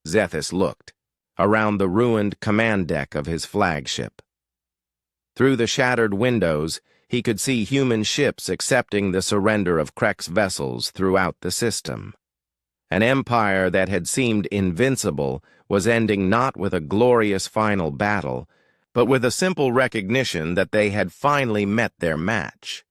Zethus looked around the ruined command deck of his flagship. Through the shattered windows, he could see human ships accepting the surrender of Krex vessels throughout the system. An empire that had seemed invincible was ending not with a glorious final battle, but with a simple recognition that they had finally met their match.